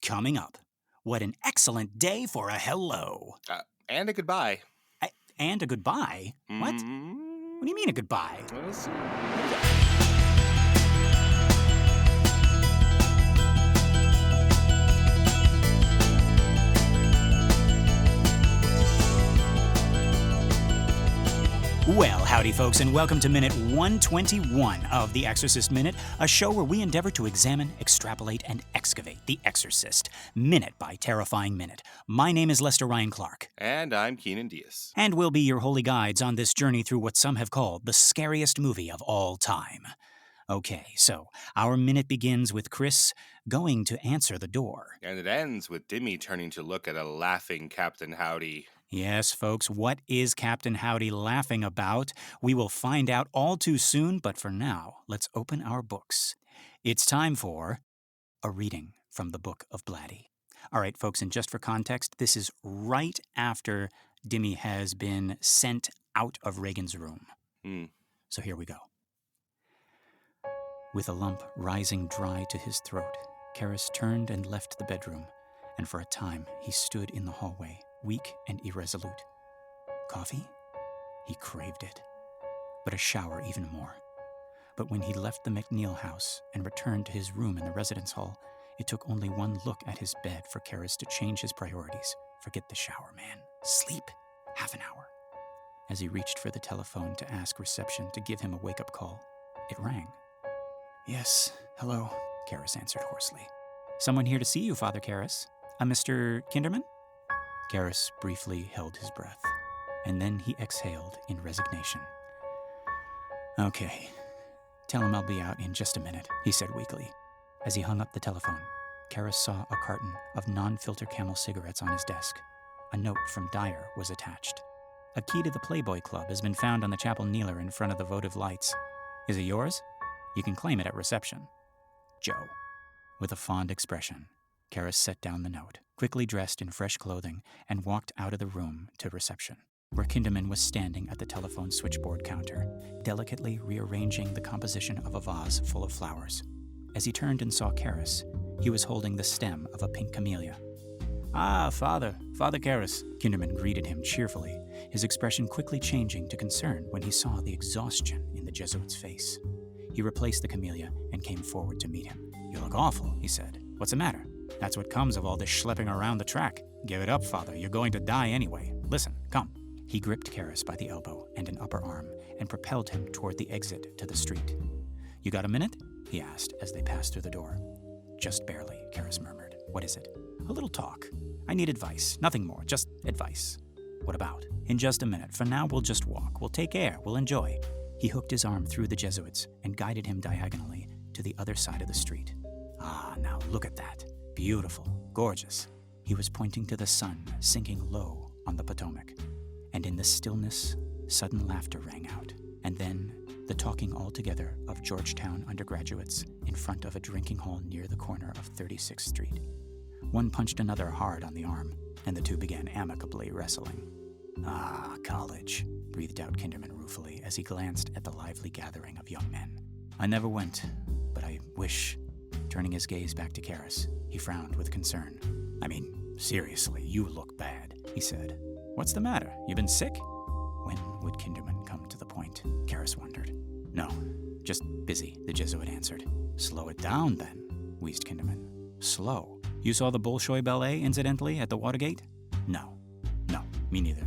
Coming up, what an excellent day for a hello. And a goodbye. And a goodbye? What? What do you mean a goodbye? Let's see. Well, howdy folks, and welcome to minute 121 of the Exorcist Minute, a show where we endeavor to examine, extrapolate, and excavate The Exorcist, minute by terrifying minute. My name is Lester Ryan Clark. And I'm Keenan Diaz. And we'll be your holy guides on this journey through what some have called the scariest movie of all time. Okay, so our minute begins with Chris going to answer the door. And it ends with Dimmy turning to look at a laughing Captain Howdy. Yes, folks, what is Captain Howdy laughing about? We will find out all too soon, but for now, let's open our books. It's time for a reading from the Book of Blatty. All right, folks, and just for context, this is right after Dimmy has been sent out of Reagan's room. So here we go. With a lump rising dry to his throat, Karras turned and left the bedroom, and for a time he stood in the hallway, weak and irresolute. Coffee? He craved it. But a shower even more. But when he left the McNeil house and returned to his room in the residence hall, it took only one look at his bed for Karras to change his priorities. Forget the shower, man. Sleep. Half an hour. As he reached for the telephone to ask reception to give him a wake-up call, it rang. Yes, hello, Karras answered hoarsely. Someone here to see you, Father Karras. Mr. Kinderman? Karras briefly held his breath, and then he exhaled in resignation. Okay, tell him I'll be out in just a minute, he said weakly. As he hung up the telephone, Karras saw a carton of non-filter Camel cigarettes on his desk. A note from Dyer was attached. A key to the Playboy Club has been found on the chapel kneeler in front of the votive lights. Is it yours? You can claim it at reception. Joe. With a fond expression, Karras set down the note, quickly dressed in fresh clothing, and walked out of the room to reception, where Kinderman was standing at the telephone switchboard counter, delicately rearranging the composition of a vase full of flowers. As he turned and saw Karras, he was holding the stem of a pink camellia. Ah, Father Karras, Kinderman greeted him cheerfully, his expression quickly changing to concern when he saw the exhaustion in the Jesuit's face. He replaced the camellia and came forward to meet him. You look awful, he said. What's the matter? That's what comes of all this schlepping around the track. Give it up, Father. You're going to die anyway. Listen, come. He gripped Karras by the elbow and an upper arm and propelled him toward the exit to the street. You got a minute? He asked as they passed through the door. Just barely, Karras murmured. What is it? A little talk. I need advice. Nothing more. Just advice. What about? In just a minute. For now, we'll just walk. We'll take air. We'll enjoy. He hooked his arm through the Jesuits and guided him diagonally to the other side of the street. Ah, now look at that. Beautiful. Gorgeous. He was pointing to the sun sinking low on the Potomac. And in the stillness, sudden laughter rang out. And then the talking all together of Georgetown undergraduates in front of a drinking hall near the corner of 36th Street. One punched another hard on the arm, and the two began amicably wrestling. Ah, college, breathed out Kinderman ruefully as he glanced at the lively gathering of young men. I never went, but I wish. Turning his gaze back to Karras, he frowned with concern. I mean, seriously, you look bad, he said. What's the matter? You been sick? When would Kinderman come to the point? Karras wondered. No, just busy, the Jesuit answered. Slow it down, then, wheezed Kinderman. Slow? You saw the Bolshoi Ballet, incidentally, at the Watergate? No, me neither.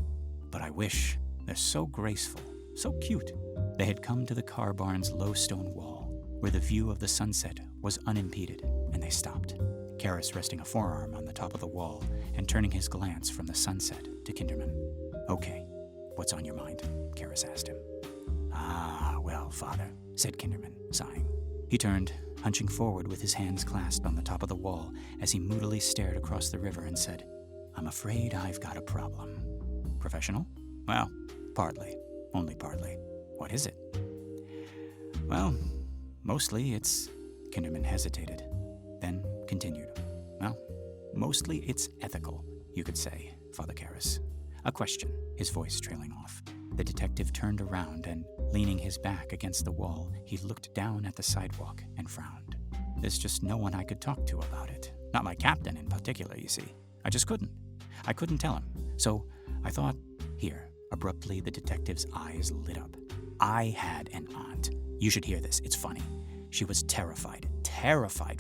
But I wish. They're so graceful, so cute. They had come to the car barn's low stone wall, where the view of the sunset was unimpeded, and they stopped, Karras resting a forearm on the top of the wall and turning his glance from the sunset to Kinderman. Okay, what's on your mind? Karras asked him. Ah, well, Father, said Kinderman, sighing. He turned, hunching forward with his hands clasped on the top of the wall as he moodily stared across the river and said, I'm afraid I've got a problem. Professional? Well, partly. Only partly. What is it? Well, mostly it's... Kinderman hesitated, then continued. Well, mostly it's ethical, you could say, Father Karras. A question, his voice trailing off. The detective turned around and, leaning his back against the wall, he looked down at the sidewalk and frowned. There's just no one I could talk to about it, Not my captain in particular, you see. I just couldn't. I couldn't tell him. So I thought, here. Abruptly, the detective's eyes lit up. I had an aunt. You should hear this. It's funny. She was terrified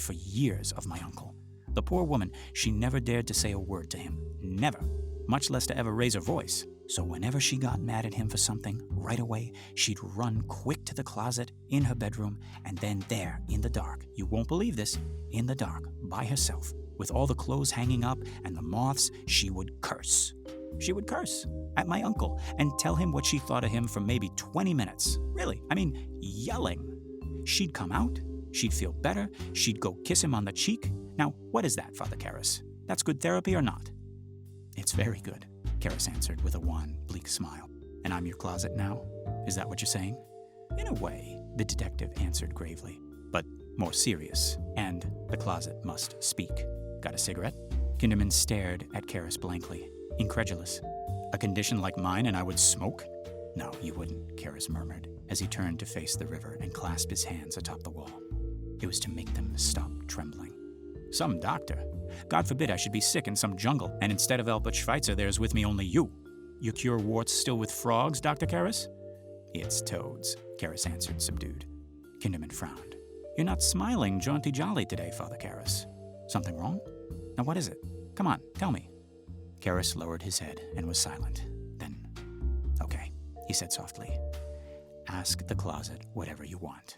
for years of my uncle. The poor woman, she never dared to say a word to him. Never. Much less to ever raise her voice. So whenever she got mad at him for something, right away, she'd run quick to the closet in her bedroom, and then there, in the dark, you won't believe this, in the dark, by herself, with all the clothes hanging up and the moths, she would curse. She would curse at my uncle and tell him what she thought of him for maybe 20 minutes. Really, I mean, yelling. She'd come out, she'd feel better, she'd go kiss him on the cheek. Now, what is that, Father Karras? That's good therapy or not? It's very good, Karras answered with a wan, bleak smile. And I'm your closet now? Is that what you're saying? In a way, the detective answered gravely, but more serious, and the closet must speak. Got a cigarette? Kinderman stared at Karras blankly, incredulous. A condition like mine and I would smoke? No, you wouldn't, Karras murmured, as he turned to face the river and clasp his hands atop the wall. It was to make them stop trembling. Some doctor. God forbid I should be sick in some jungle, and instead of Albert Schweitzer, there's with me only you. You cure warts still with frogs, Dr. Karras? It's toads, Karras answered, subdued. Kinderman frowned. You're not smiling jaunty-jolly today, Father Karras. Something wrong? Now what is it? Come on, tell me. Karras lowered his head and was silent. Then, okay, he said softly. Ask the closet whatever you want.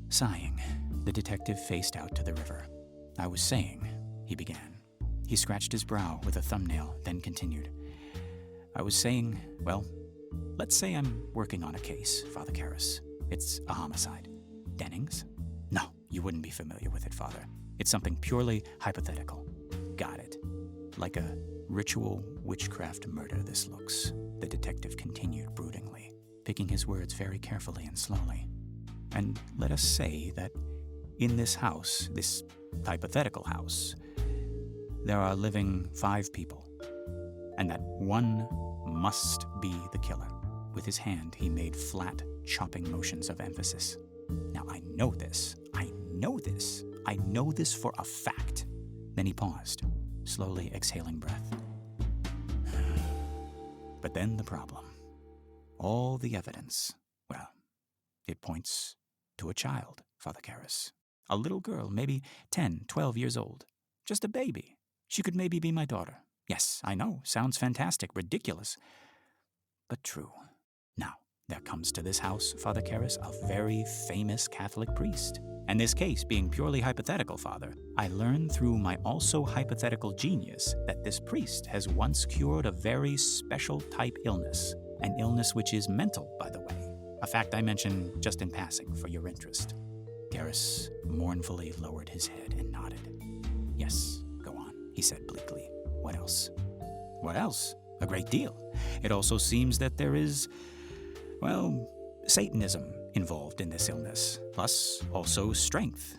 Sighing, the detective faced out to the river. I was saying, he began. He scratched his brow with a thumbnail, then continued. I was saying, well, let's say I'm working on a case, Father Karras. It's a homicide. Dennings? No, you wouldn't be familiar with it, Father. It's something purely hypothetical. Got it. Like a ritual witchcraft murder this looks, the detective continued broodingly, picking his words very carefully and slowly. And let us say that in this house, this hypothetical house, there are living 5 people, and that one must be the killer. With his hand, he made flat, chopping motions of emphasis. Now, I know this for a fact. Then he paused, slowly exhaling breath. But then the problem. All the evidence, well, it points to a child, Father Karras. A little girl, maybe 10, 12 years old. Just a baby. She could maybe be my daughter. Yes, I know, sounds fantastic, ridiculous, but true. Now, there comes to this house, Father Karras, a very famous Catholic priest. And this case being purely hypothetical, Father, I learned through my also hypothetical genius that this priest has once cured a very special type illness. An illness which is mental, by the way. A fact I mention just in passing for your interest. Karras mournfully lowered his head and nodded. Yes, go on, he said bleakly. What else? What else? A great deal. It also seems that there is, well, Satanism involved in this illness, plus also strength.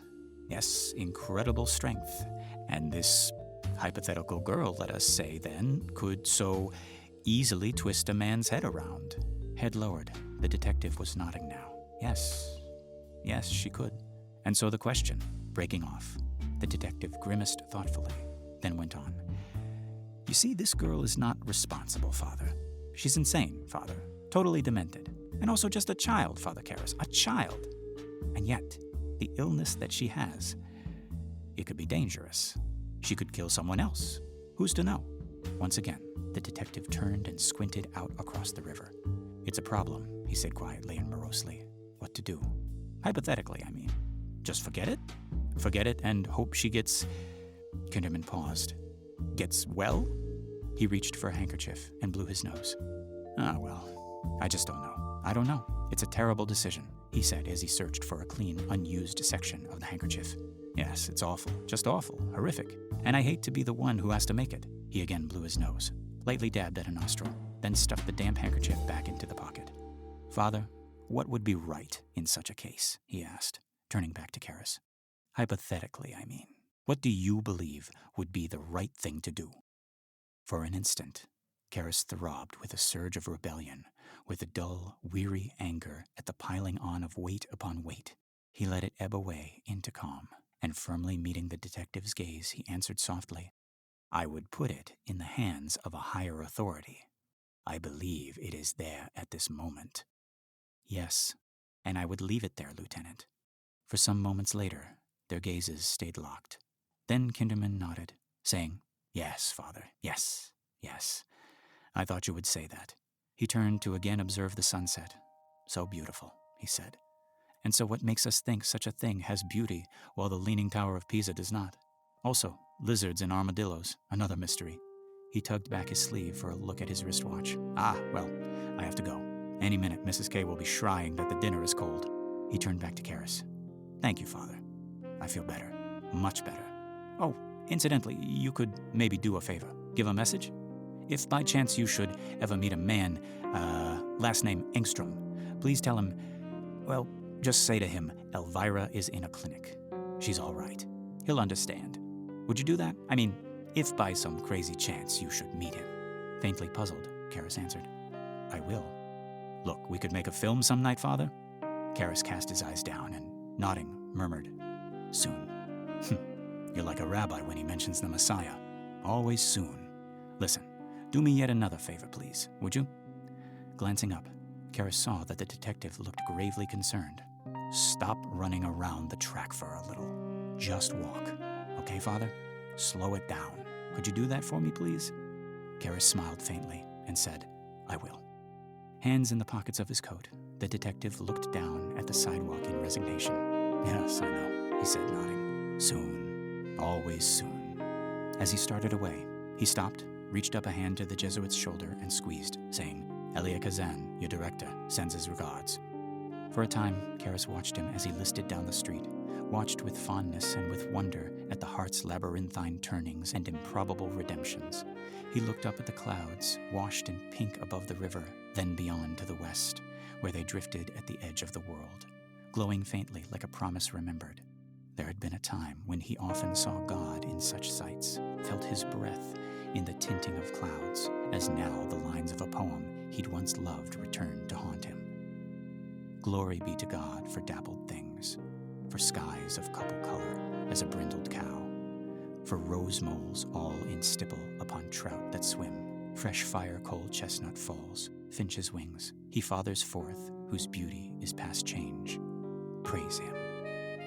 Yes, incredible strength. And this hypothetical girl, let us say then, could so easily twist a man's head around. Head lowered. The detective was nodding now. Yes, she could. And so the question, breaking off. The detective grimaced thoughtfully, then went on. You see, this girl is not responsible, Father. She's insane, Father. Totally demented. And also just a child, Father Karras. A child. And yet, the illness that she has, it could be dangerous. She could kill someone else. Who's to know? Once again, the detective turned and squinted out across the river. It's a problem, he said quietly and morosely. What to do? Hypothetically, I mean. Just forget it? Forget it and hope she gets... Kinderman paused. Gets well? He reached for a handkerchief and blew his nose. Ah, well, I just don't know. I don't know. It's a terrible decision, he said as he searched for a clean, unused section of the handkerchief. Yes, it's awful. Just awful. Horrific. And I hate to be the one who has to make it. He again blew his nose, lightly dabbed at a nostril, then stuffed the damp handkerchief back into the pocket. Father, what would be right in such a case? He asked, turning back to Karras. Hypothetically, I mean. What do you believe would be the right thing to do? For an instant, Karras throbbed with a surge of rebellion, with a dull, weary anger at the piling on of weight upon weight. He let it ebb away into calm, And firmly meeting the detective's gaze, he answered softly, I would put it in the hands of a higher authority. I believe it is there at this moment. Yes, and I would leave it there, Lieutenant. For some moments later, their gazes stayed locked. Then Kinderman nodded, saying, Yes, Father, yes, yes. I thought you would say that. He turned to again observe the sunset. So beautiful, he said. And so what makes us think such a thing has beauty while the Leaning Tower of Pisa does not? Also, lizards and armadillos, another mystery. He tugged back his sleeve for a look at his wristwatch. Ah, well, I have to go. Any minute, Mrs. K will be shrieing that the dinner is cold. He turned back to Karis. Thank you, Father. I feel better. Much better. Oh, incidentally, you could maybe do a favor. Give a message? If by chance you should ever meet a man, last name Engstrom, please tell him, well, just say to him, Elvira is in a clinic. She's all right. He'll understand. Would you do that? I mean, if by some crazy chance you should meet him. Faintly puzzled, Karis answered. I will. Look, we could make a film some night, Father? Karis cast his eyes down and, nodding, murmured, Soon. You're like a rabbi when he mentions the Messiah. Always soon. Listen, do me yet another favor, please, would you? Glancing up, Karis saw that the detective looked gravely concerned. Stop running around the track for a little. Just walk. Okay, Father? Slow it down. Could you do that for me, please? Karis smiled faintly and said, I will. Hands in the pockets of his coat, the detective looked down at the sidewalk in resignation. Yes, I know, he said, nodding. Soon. Always soon. As he started away, he stopped, reached up a hand to the Jesuit's shoulder, and squeezed, saying, Elia Kazan, your director, sends his regards. For a time, Karis watched him as he listed down the street, watched with fondness and with wonder at the heart's labyrinthine turnings and improbable redemptions. He looked up at the clouds, washed in pink above the river, then beyond to the west, where they drifted at the edge of the world, glowing faintly like a promise remembered. There had been a time when he often saw God in such sights, felt his breath in the tinting of clouds, as now the lines of a poem he'd once loved returned to haunt him. Glory be to God for dappled things, for skies of couple color as a brindled cow, for rose moles all in stipple upon trout that swim, fresh fire cold chestnut falls, finch's wings, he fathers forth, whose beauty is past change. Praise him.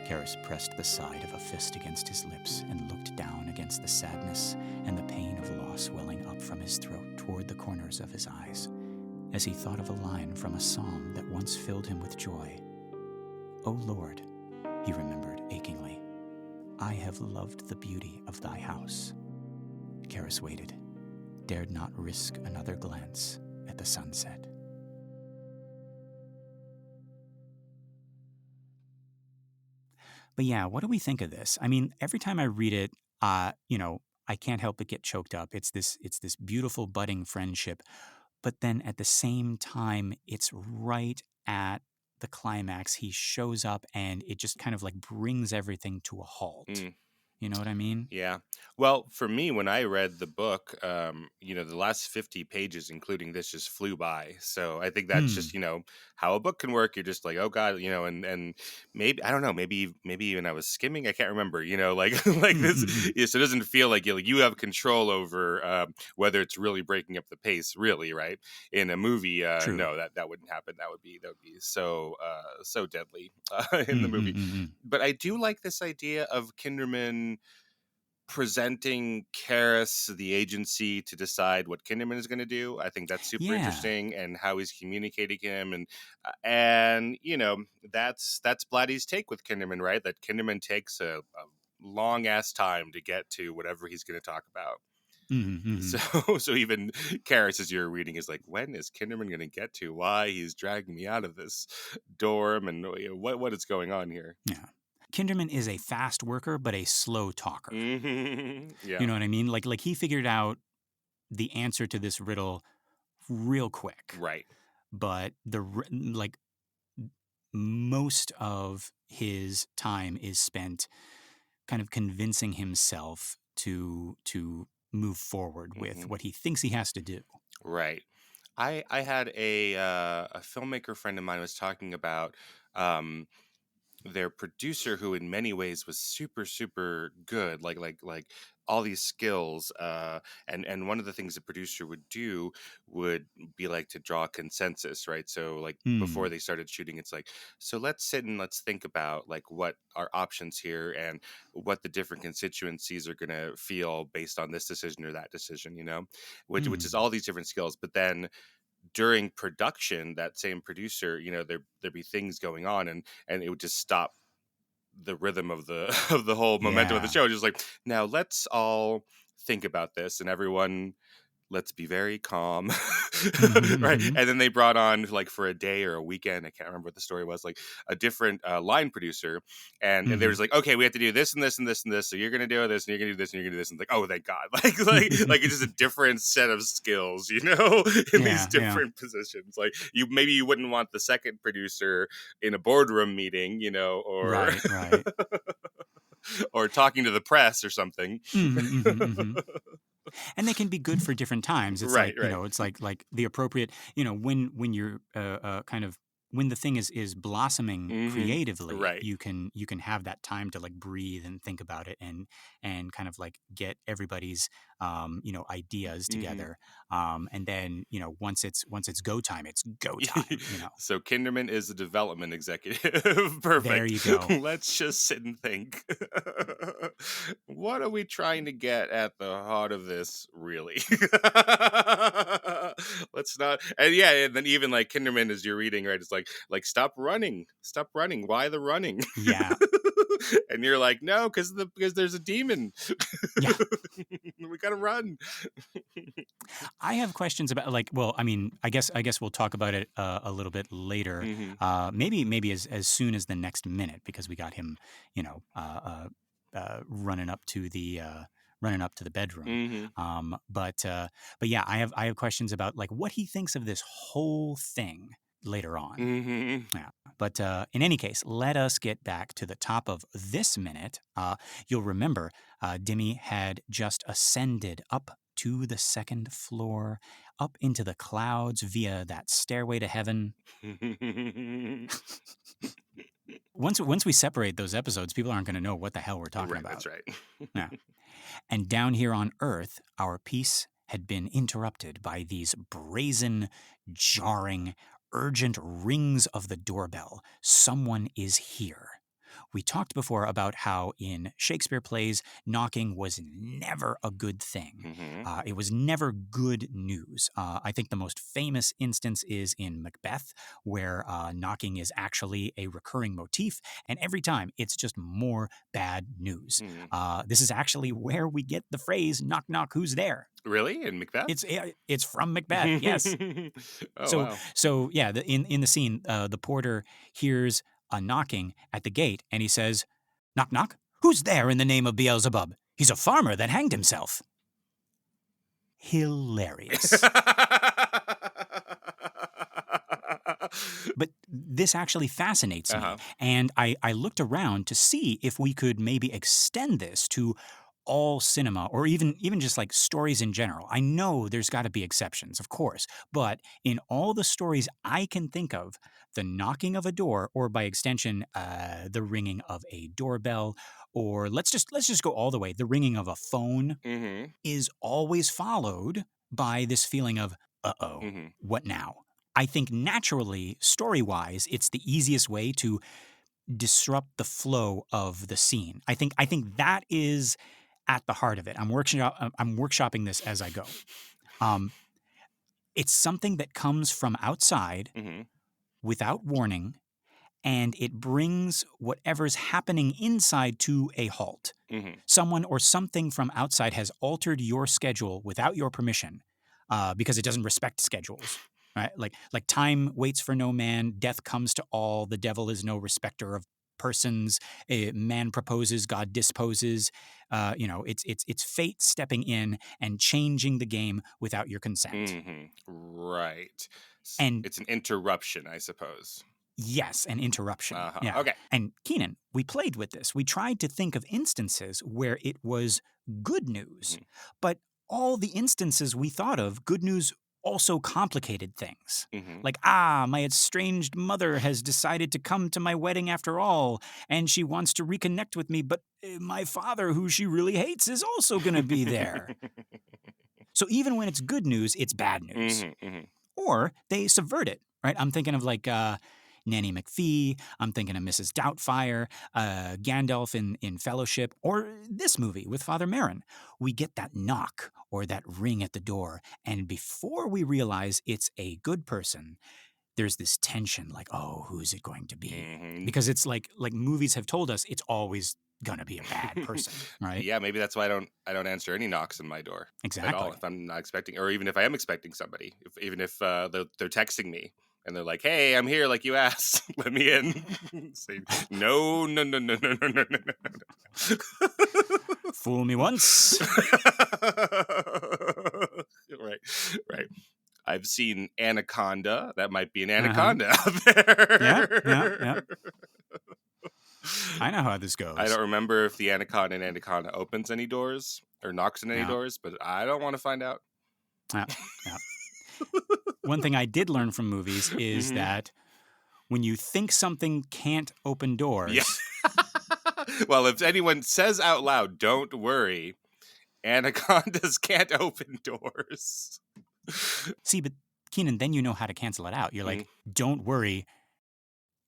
Karis pressed the side of a fist against his lips and looked down against the sadness and the pain of loss welling up from his throat toward the corners of his eyes, as he thought of a line from a psalm that once filled him with joy. O Lord, he remembered achingly, I have loved the beauty of thy house. Karis waited, dared not risk another glance at the sunset. But yeah, what do we think of this? I mean, every time I read it, I can't help but get choked up. It's this beautiful budding friendship, but then at the same time, it's right at the climax. He shows up and it just kind of like brings everything to a halt. Mm. You know what I mean? Yeah. Well, for me, when I read the book, the last 50 pages, including this, just flew by. So I think that's just, how a book can work. You're just like, oh God, and maybe, I don't know, maybe even I was skimming. I can't remember, like, like this. Mm-hmm. Yeah, so it doesn't feel like you have control over whether it's really breaking up the pace, really, right? In a movie, True. no, that wouldn't happen. That would be so deadly in the movie. Mm-hmm. But I do like this idea of Kinderman presenting Karis the agency to decide what Kinderman is going to do. I think that's super Yeah. interesting, and how he's communicating him, and that's Blatty's take with Kinderman, right? That Kinderman takes a long ass time to get to whatever he's going to talk about. Mm-hmm. So even Karis, as you're reading, is like, when is Kinderman going to get to why he's dragging me out of this dorm, and what is going on here? Yeah. Kinderman is a fast worker, but a slow talker. Mm-hmm. Yeah. You know what I mean? Like he figured out the answer to this riddle real quick. Right. But most of his time is spent kind of convincing himself to move forward with Mm-hmm. what he thinks he has to do. Right. I had a filmmaker friend of mine was talking about um their producer, who in many ways was super super good, like all these skills, and one of the things the producer would do would be like to draw a consensus, right? So like before Hmm. they started shooting, it's like, so let's sit and let's think about like what our options here and what the different constituencies are going to feel based on this decision or that decision, which is Hmm. all these different skills. But then during production, that same producer, there'd be things going on, and it would just stop the rhythm of the of the whole momentum of the Yeah. show. Just like, now let's all think about this, and everyone, let's be very calm. Hmm. Right. Hmm. And then they brought on, like, for a day or a weekend, I can't remember what the story was, like a different line producer, and they Hmm. was like, okay, we have to do this and this and this and this, so you're gonna do this and you're gonna do this and you're gonna do this, and like, oh, thank God. Like it's just a different set of skills, in these Yeah. Yeah. different positions. Like, you wouldn't want the second producer in a boardroom meeting, or Right. Right. or talking to the press or something. Hmm. Hmm. Hmm. And they can be good for different times. It's Right, like, right. it's like the appropriate, when you're kind of when the thing is blossoming Mm-hmm. creatively, Right. you can have that time to like breathe and think about it, and kind of like get everybody's ideas Mm-hmm. together, and then once it's go time, it's go time. So Kinderman is a development executive. There Perfect. you go. Let's just sit and think. What are we trying to get at the heart of this, really? Let's not. And yeah, and then even like Kinderman, as you're reading, right? It's like stop running, stop running. Why the running? Yeah. And you're like, no, because there's a demon. Yeah. We gotta run. I have questions about, like, well, I mean, I guess we'll talk about it a little bit later. Hmm. Maybe as soon as the next minute, because we got him, running up to the bedroom. Hmm. But yeah, I have questions about like what he thinks of this whole thing later on. Hmm. Yeah. But in any case, let us get back to the top of this minute. You'll remember Dimmy had just ascended up to the second floor, up into the clouds via that stairway to heaven. Once we separate those episodes, people aren't going to know what the hell we're talking Right, that's about. right. Yeah. And down here on Earth, our peace had been interrupted by these brazen, jarring, urgent rings of the doorbell. Someone is here. We talked before about how in Shakespeare plays, knocking was never a good thing. Hmm. It was never good news. I think the most famous instance is in Macbeth, where knocking is actually a recurring motif, and every time it's just more bad news. Hmm. This is actually where we get the phrase "knock knock, who's there." Really? In Macbeth? It's from Macbeth. Yes. Oh, So wow. so yeah, in the scene, the porter hears a knocking at the gate, and he says, "Knock knock, who's there in the name of Beelzebub? He's a farmer that hanged himself." Hilarious. But this actually fascinates me, Uh-huh. and I looked around to see if we could maybe extend this to all cinema, or even just like stories in general. I know there's got to be exceptions, of course, but in all the stories I can think of, the knocking of a door, or by extension, the ringing of a doorbell, or let's just go all the way, the ringing of a phone, Hmm. is always followed by this feeling of, uh-oh, Hmm. what now? I think naturally, story-wise, it's the easiest way to disrupt the flow of the scene. I think that is at the heart of it. I'm workshopping this as I go. Um, it's something that comes from outside Hmm. without warning, and it brings whatever's happening inside to a halt. Hmm. Someone or something from outside has altered your schedule without your permission, because it doesn't respect schedules. Right? Like time waits for no man, death comes to all. The devil is no respecter of persons. Man proposes, God disposes. It's fate stepping in and changing the game without your consent. Hmm. Right. And It's an interruption, I suppose. yes, an interruption. Uh-huh. Yeah. Okay. And Keenan, we played with this. We tried to think of instances where it was good news, Mhm. but all the instances we thought of, good news also complicated things. Mm-hmm. Like, my estranged mother has decided to come to my wedding after all, and she wants to reconnect with me, but my father, who she really hates, is also going to be there. So even when it's good news, it's bad news. Mm-hmm, mm-hmm. Or they subvert it, right? I'm thinking of like Nanny McPhee. I'm thinking of Mrs. Doubtfire, Gandalf in Fellowship, or this movie with Father Merrin. We get that knock or that ring at the door, and before we realize it's a good person, there's this tension like, oh, who's it going to be? Mm-hmm. Because it's like movies have told us it's always gonna be a bad person, right? Yeah, maybe that's why I don't answer any knocks on my door at all Exactly. if I'm not expecting, or even if I am expecting somebody, even if they're texting me and they're like, "Hey, I'm here," like you asked, let me in. Say, no, no, no, no, no, no, no, no, no. Fool me once. Right, right. I've seen Anaconda. That might be an anaconda out there. Yeah. I know how this goes. I don't remember if the anaconda opens any doors or knocks on any doors, but I don't want to find out. Yeah. One thing I did learn from movies is that when you think something can't open doors... Yeah. Well, if anyone says out loud, "Don't worry, anacondas can't open doors." See, but Keenan, then you know how to cancel it out. You're like, don't worry,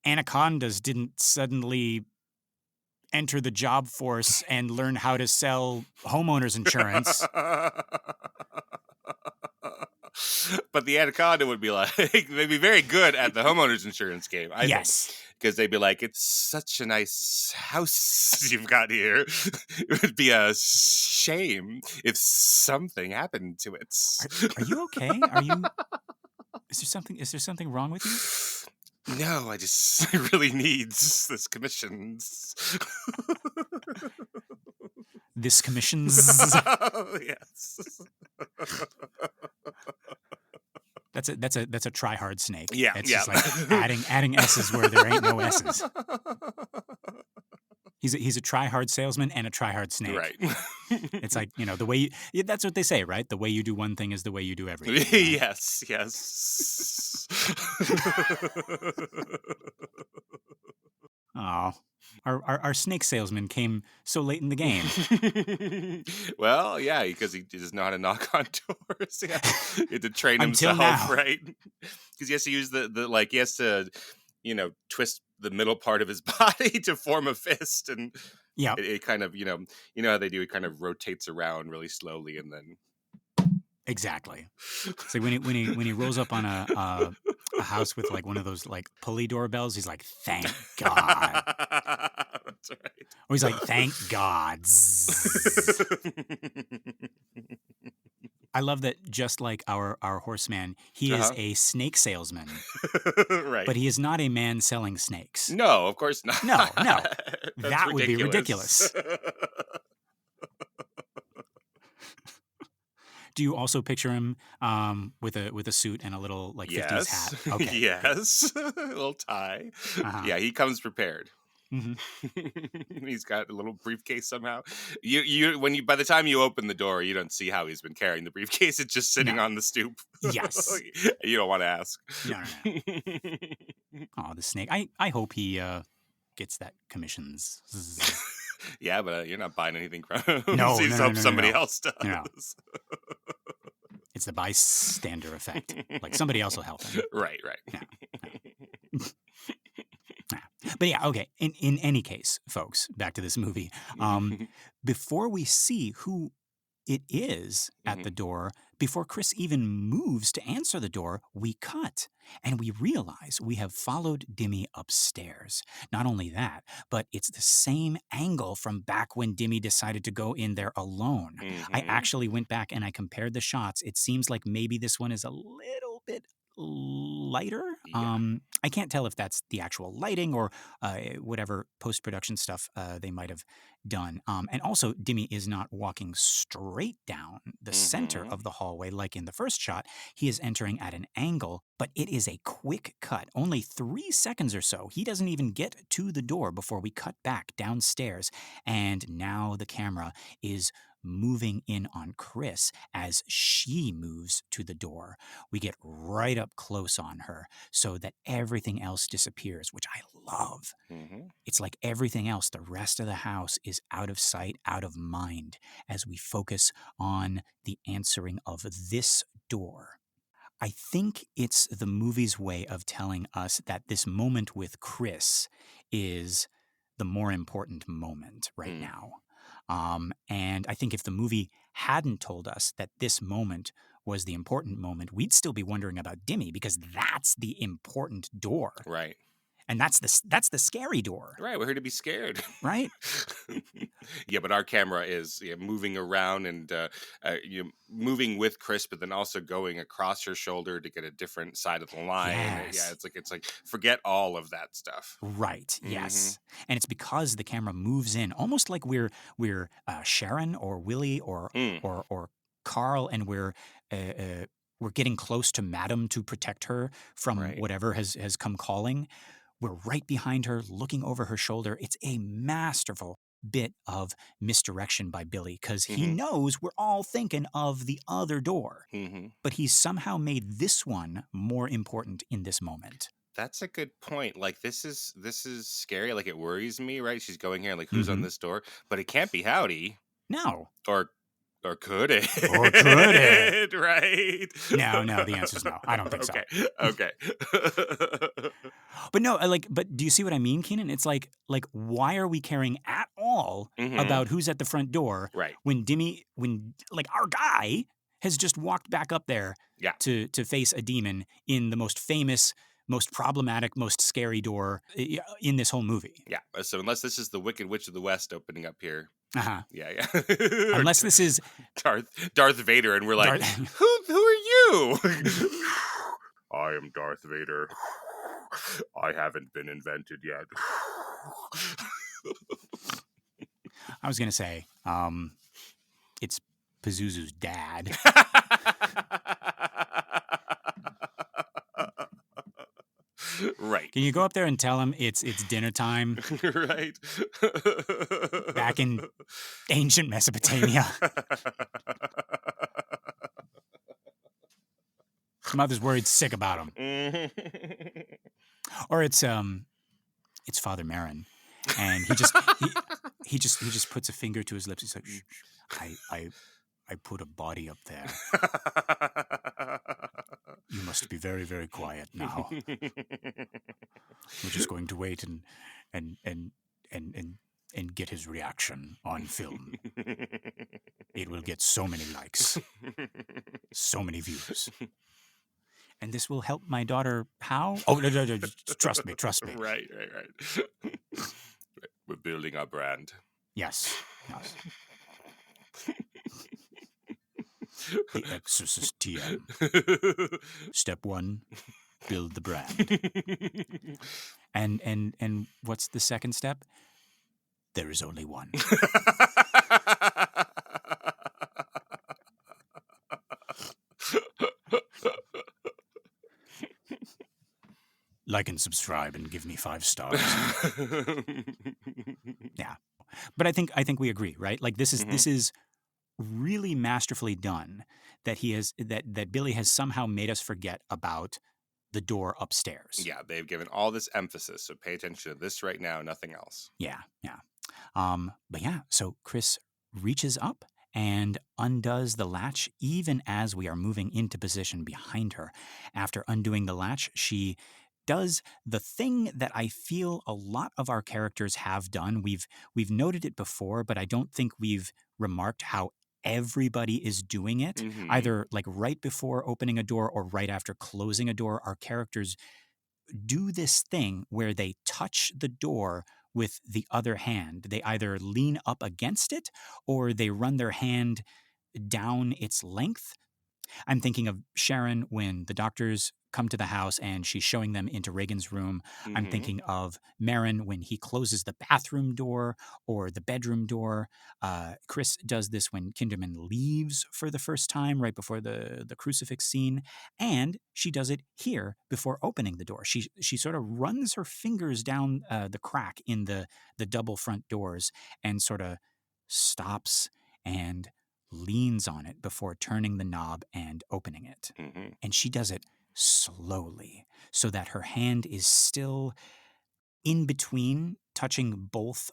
anacondas didn't suddenly enter the job force and learn how to sell homeowners insurance. But the anaconda would be like, they'd be very good at the homeowners insurance game. I think. Because they'd be like, it's such a nice house you've got here. It would be a shame if something happened to it. Are you okay? Is there something wrong with you? No, I really needs this commissions. This commissions? Yes. That's a try-hard snake. Yeah, It's yeah. just like adding S's where there ain't no S's. He's a try-hard salesman and a try-hard snake. Right. It's like, the way that's what they say, right? The way you do one thing is the way you do everything. Yes, yes. Oh, our snake salesman came so late in the game. Well, yeah, because he does not knock on doors. Yeah. He had to train Until himself, now. right? Because he has to use he has to, twist the middle part of his body to form a fist, and it kind of, how they do. It kind of rotates around really slowly, and then exactly. It's like when he rolls up on a house with like one of those like pulley doorbells, he's like, "Thank God." That's right. Or he's like, "Thank God." I love that. Just like our horseman, he is a snake salesman, right? But he is not a man selling snakes. No, of course not. No, that would be ridiculous. Do you also picture him with a suit and a little like 50s hat? Okay. Yes, a little tie. Yeah, he comes prepared. Mm-hmm. He's got a little briefcase somehow. By the time you open the door, you don't see how he's been carrying the briefcase. It's just sitting on the stoop. Yes. You don't want to ask. No. Oh, the snake. I hope he gets that commissions. Yeah, but you're not buying anything from him. No, somebody else does. No. It's the bystander effect. Like somebody else will help him. Right. No. But yeah, okay. In any case, folks, back to this movie. Before we see who it is at the door, before Chris even moves to answer the door, we cut. And we realize we have followed Dimmy upstairs. Not only that, but it's the same angle from back when Dimmy decided to go in there alone. I actually went back and I compared the shots. It seems like maybe this one is a little bit lighter. Yeah. I can't tell if that's the actual lighting or whatever post-production stuff they might have done. And also, Dimmy is not walking straight down the center of the hallway like in the first shot. He is entering at an angle, but it is a quick cut, only 3 seconds or so. He doesn't even get to the door before we cut back downstairs. And now the camera is moving in on Chris as she moves to the door. We get right up close on her so that everything else disappears, which I love. Mm-hmm. It's like everything else, the rest of the house is out of sight, out of mind, as we focus on the answering of this door. I think it's the movie's way of telling us that this moment with Chris is the more important moment right Mm. now. And I think if the movie hadn't told us that this moment was the important moment, we'd still be wondering about Dimmy, because that's the important door. Right. And that's the scary door, Right. We're here to be scared. right? Yeah, but our camera is moving around and moving with Chris, but then also going across her shoulder to get a different side of the line. Yeah, Yes. it's like forget all of that stuff. Right. Mm-hmm. Yes. And it's because the camera moves in, almost like we're Sharon or Willie or Mm. or Carl, and we're getting close to Madam to protect her from Right. whatever has come calling. We're right behind her, looking over her shoulder. It's a masterful bit of misdirection by Billy, because he Mm-hmm. knows we're all thinking of the other door, Mm-hmm. but he's somehow made this one more important in this moment. That's a good point. Like this is scary. Like it worries me, right? She's going here, like who's on Mm-hmm. this door? But it can't be Howdy, No. or could it? Or could it? Right? No, the answer's no. I don't think so. Okay, okay. But no, but do you see what I mean, Keenan? It's like why are we caring at all Mm-hmm. about who's at the front door Right. when our guy has just walked back up there Yeah. to face a demon in the most famous, most problematic, most scary door in this whole movie. Yeah. So unless this is the Wicked Witch of the West opening up here. Uh-huh. Yeah. Unless this is Darth Vader, and we're like, who are you? I am Darth Vader. I haven't been invented yet. I was gonna say, it's Pazuzu's dad. Right. Can you go up there and tell him it's dinner time? Right. Back in ancient Mesopotamia. Mother's worried sick about him. Or it's Father Marin, and he just puts a finger to his lips. He's like, shh, I put a body up there. You must be very, very quiet now. We're just going to wait and get his reaction on film. It will get so many likes, so many views. And this will help my daughter how? Oh, no, trust me. Right. We're building our brand. Yes. The Exorcist TM. Step 1, build the brand. And what's the second step? There is only one. Like and subscribe and give me 5 stars. Yeah. But I think we agree, right? Like this is really masterfully done, that that Billy has somehow made us forget about the door upstairs. Yeah, they've given all this emphasis, so pay attention to this right now, nothing else. Yeah. But yeah, so Chris reaches up and undoes the latch even as we are moving into position behind her. After undoing the latch, she does the thing that I feel a lot of our characters have done. We've noted it before, but I don't think we've remarked how everybody is doing it, either like right before opening a door or right after closing a door. Our characters do this thing where they touch the door with the other hand. They either lean up against it or they run their hand down its length. I'm thinking of Sharon when the doctors come to the house and she's showing them into Reagan's room. I'm thinking of Marin when he closes the bathroom door or the bedroom door. Chris does this when Kinderman leaves for the first time right before the crucifix scene. And she does it here before opening the door. She sort of runs her fingers down the crack in the double front doors and sort of stops and leans on it before turning the knob and opening it. Mm-hmm. And she does it slowly so that her hand is still in between, touching both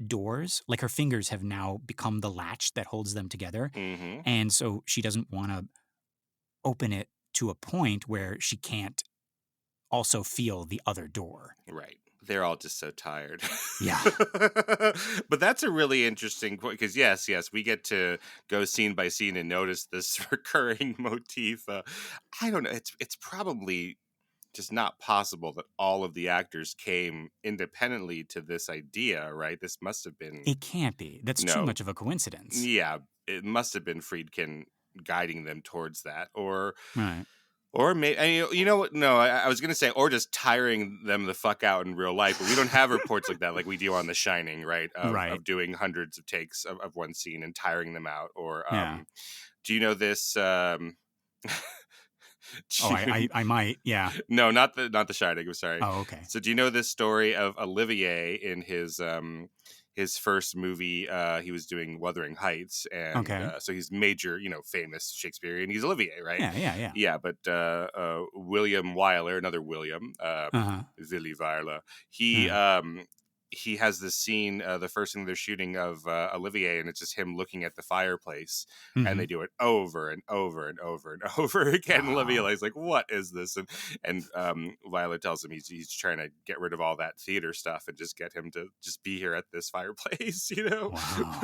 doors. Like her fingers have now become the latch that holds them together. Mm-hmm. And so she doesn't want to open it to a point where she can't also feel the other door. Right. They're all just so tired. Yeah. But that's a really interesting point because yes, we get to go scene by scene and notice this recurring motif. I don't know. It's probably just not possible that all of the actors came independently to this idea, right? This must have been, It can't be. That's too no, much of a coincidence. yeah, it must have been Friedkin guiding them towards that, Right. or maybe, you know what? No, I was gonna say, or just tiring them the fuck out in real life. But we don't have reports like that, like we do on The Shining, right? Right. Of doing hundreds of takes of one scene and tiring them out. Or Yeah. do you know this? Oh, I might. Yeah. No, not the Shining. I'm sorry. Oh, okay. So do you know this story of Olivier in his first movie? He was doing Wuthering Heights, and Okay. so he's major, famous Shakespearean. He's Olivier, right? Yeah. Yeah, but William Wyler, another William, Uh-huh. Willy Wyler, he Yeah. he has this scene, the first thing they're shooting of Olivier, and it's just him looking at the fireplace, and Mm-hmm. they do it over and over and over and over again. Wow. Olivier's like, "What is this?" And Wyler tells him he's trying to get rid of all that theater stuff and just get him to just be here at this fireplace, Wow.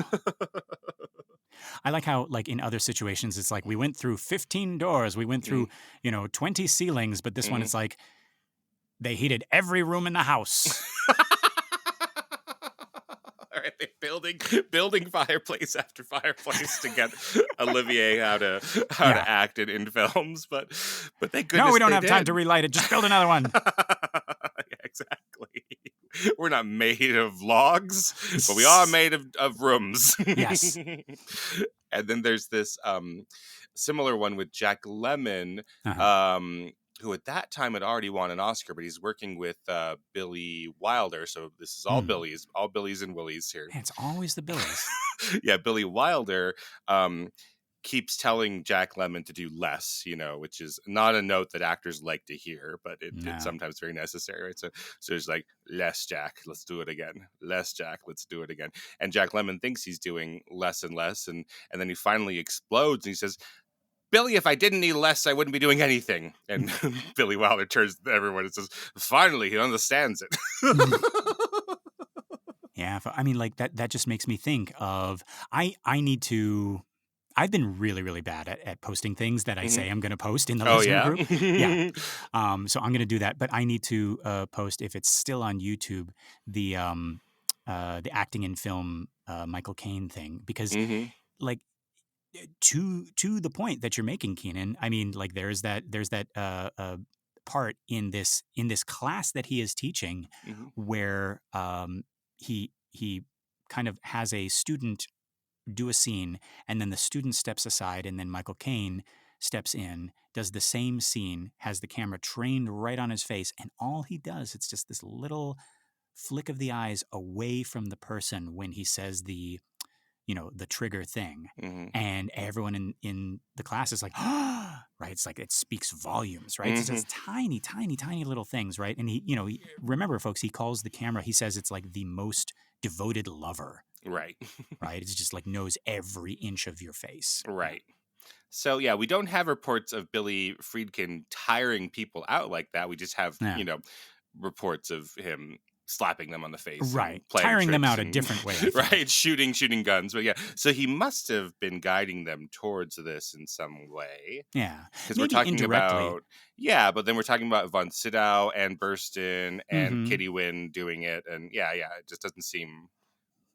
I like how, like, in other situations, it's like we went through 15 doors, we went through, 20 ceilings, but this one, it's like they heated every room in the house. All right, they're building fireplace after fireplace to get Olivier how to act in films, but thank goodness No, we don't they have time did. to relight it. Just build another one. Yeah, exactly. We're not made of logs, but we are made of rooms. Yes. And then there's this similar one with Jack Lemmon, Uh-huh. who at that time had already won an Oscar, but he's working with Billy Wilder. So this is all Hmm. Billies and Willies here. Man, it's always the Billies. Yeah, Billy Wilder keeps telling Jack Lemmon to do less, which is not a note that actors like to hear, but No. it's sometimes very necessary, right? So it's like, less, Jack, let's do it again. Less, Jack, let's do it again. And Jack Lemmon thinks he's doing less and less, and then he finally explodes and he says, "Billy, if I didn't need less, I wouldn't be doing anything." And Billy Wilder turns to everyone and says, "Finally, he understands it." Yeah, I mean, like that just makes me think of I need to. I've been really, really bad at posting things that I say I'm going to post in the Oh, listener yeah? group. Yeah. So I'm going to do that, but I need to post, if it's still on YouTube, the acting in film Michael Caine thing, because like to the point that you're making, Keenan. I mean, like there's that part in this class that he is teaching where he kind of has a student do a scene, and then the student steps aside, and then Michael Caine steps in, does the same scene, has the camera trained right on his face, and all he does, it's just this little flick of the eyes away from the person when he says the trigger thing. And everyone in the class is like, right? It's like, it speaks volumes, right? It's just tiny, tiny, tiny little things, right? And remember, folks, he calls the camera, he says it's like the most devoted lover. Right. Right? It's just like knows every inch of your face. Right. So, yeah, we don't have reports of Billy Friedkin tiring people out like that. We just have, Yeah. reports of him slapping them on the face, Right. and playing Tiring them tricks out a and, different way, I think. right, shooting guns. But yeah, so he must have been guiding them towards this in some way. Yeah. Because we're Maybe talking indirectly. about, yeah, but then we're talking about Von Sydow and Burstyn and Mhm. Kitty Wynn doing it, and yeah, it just doesn't seem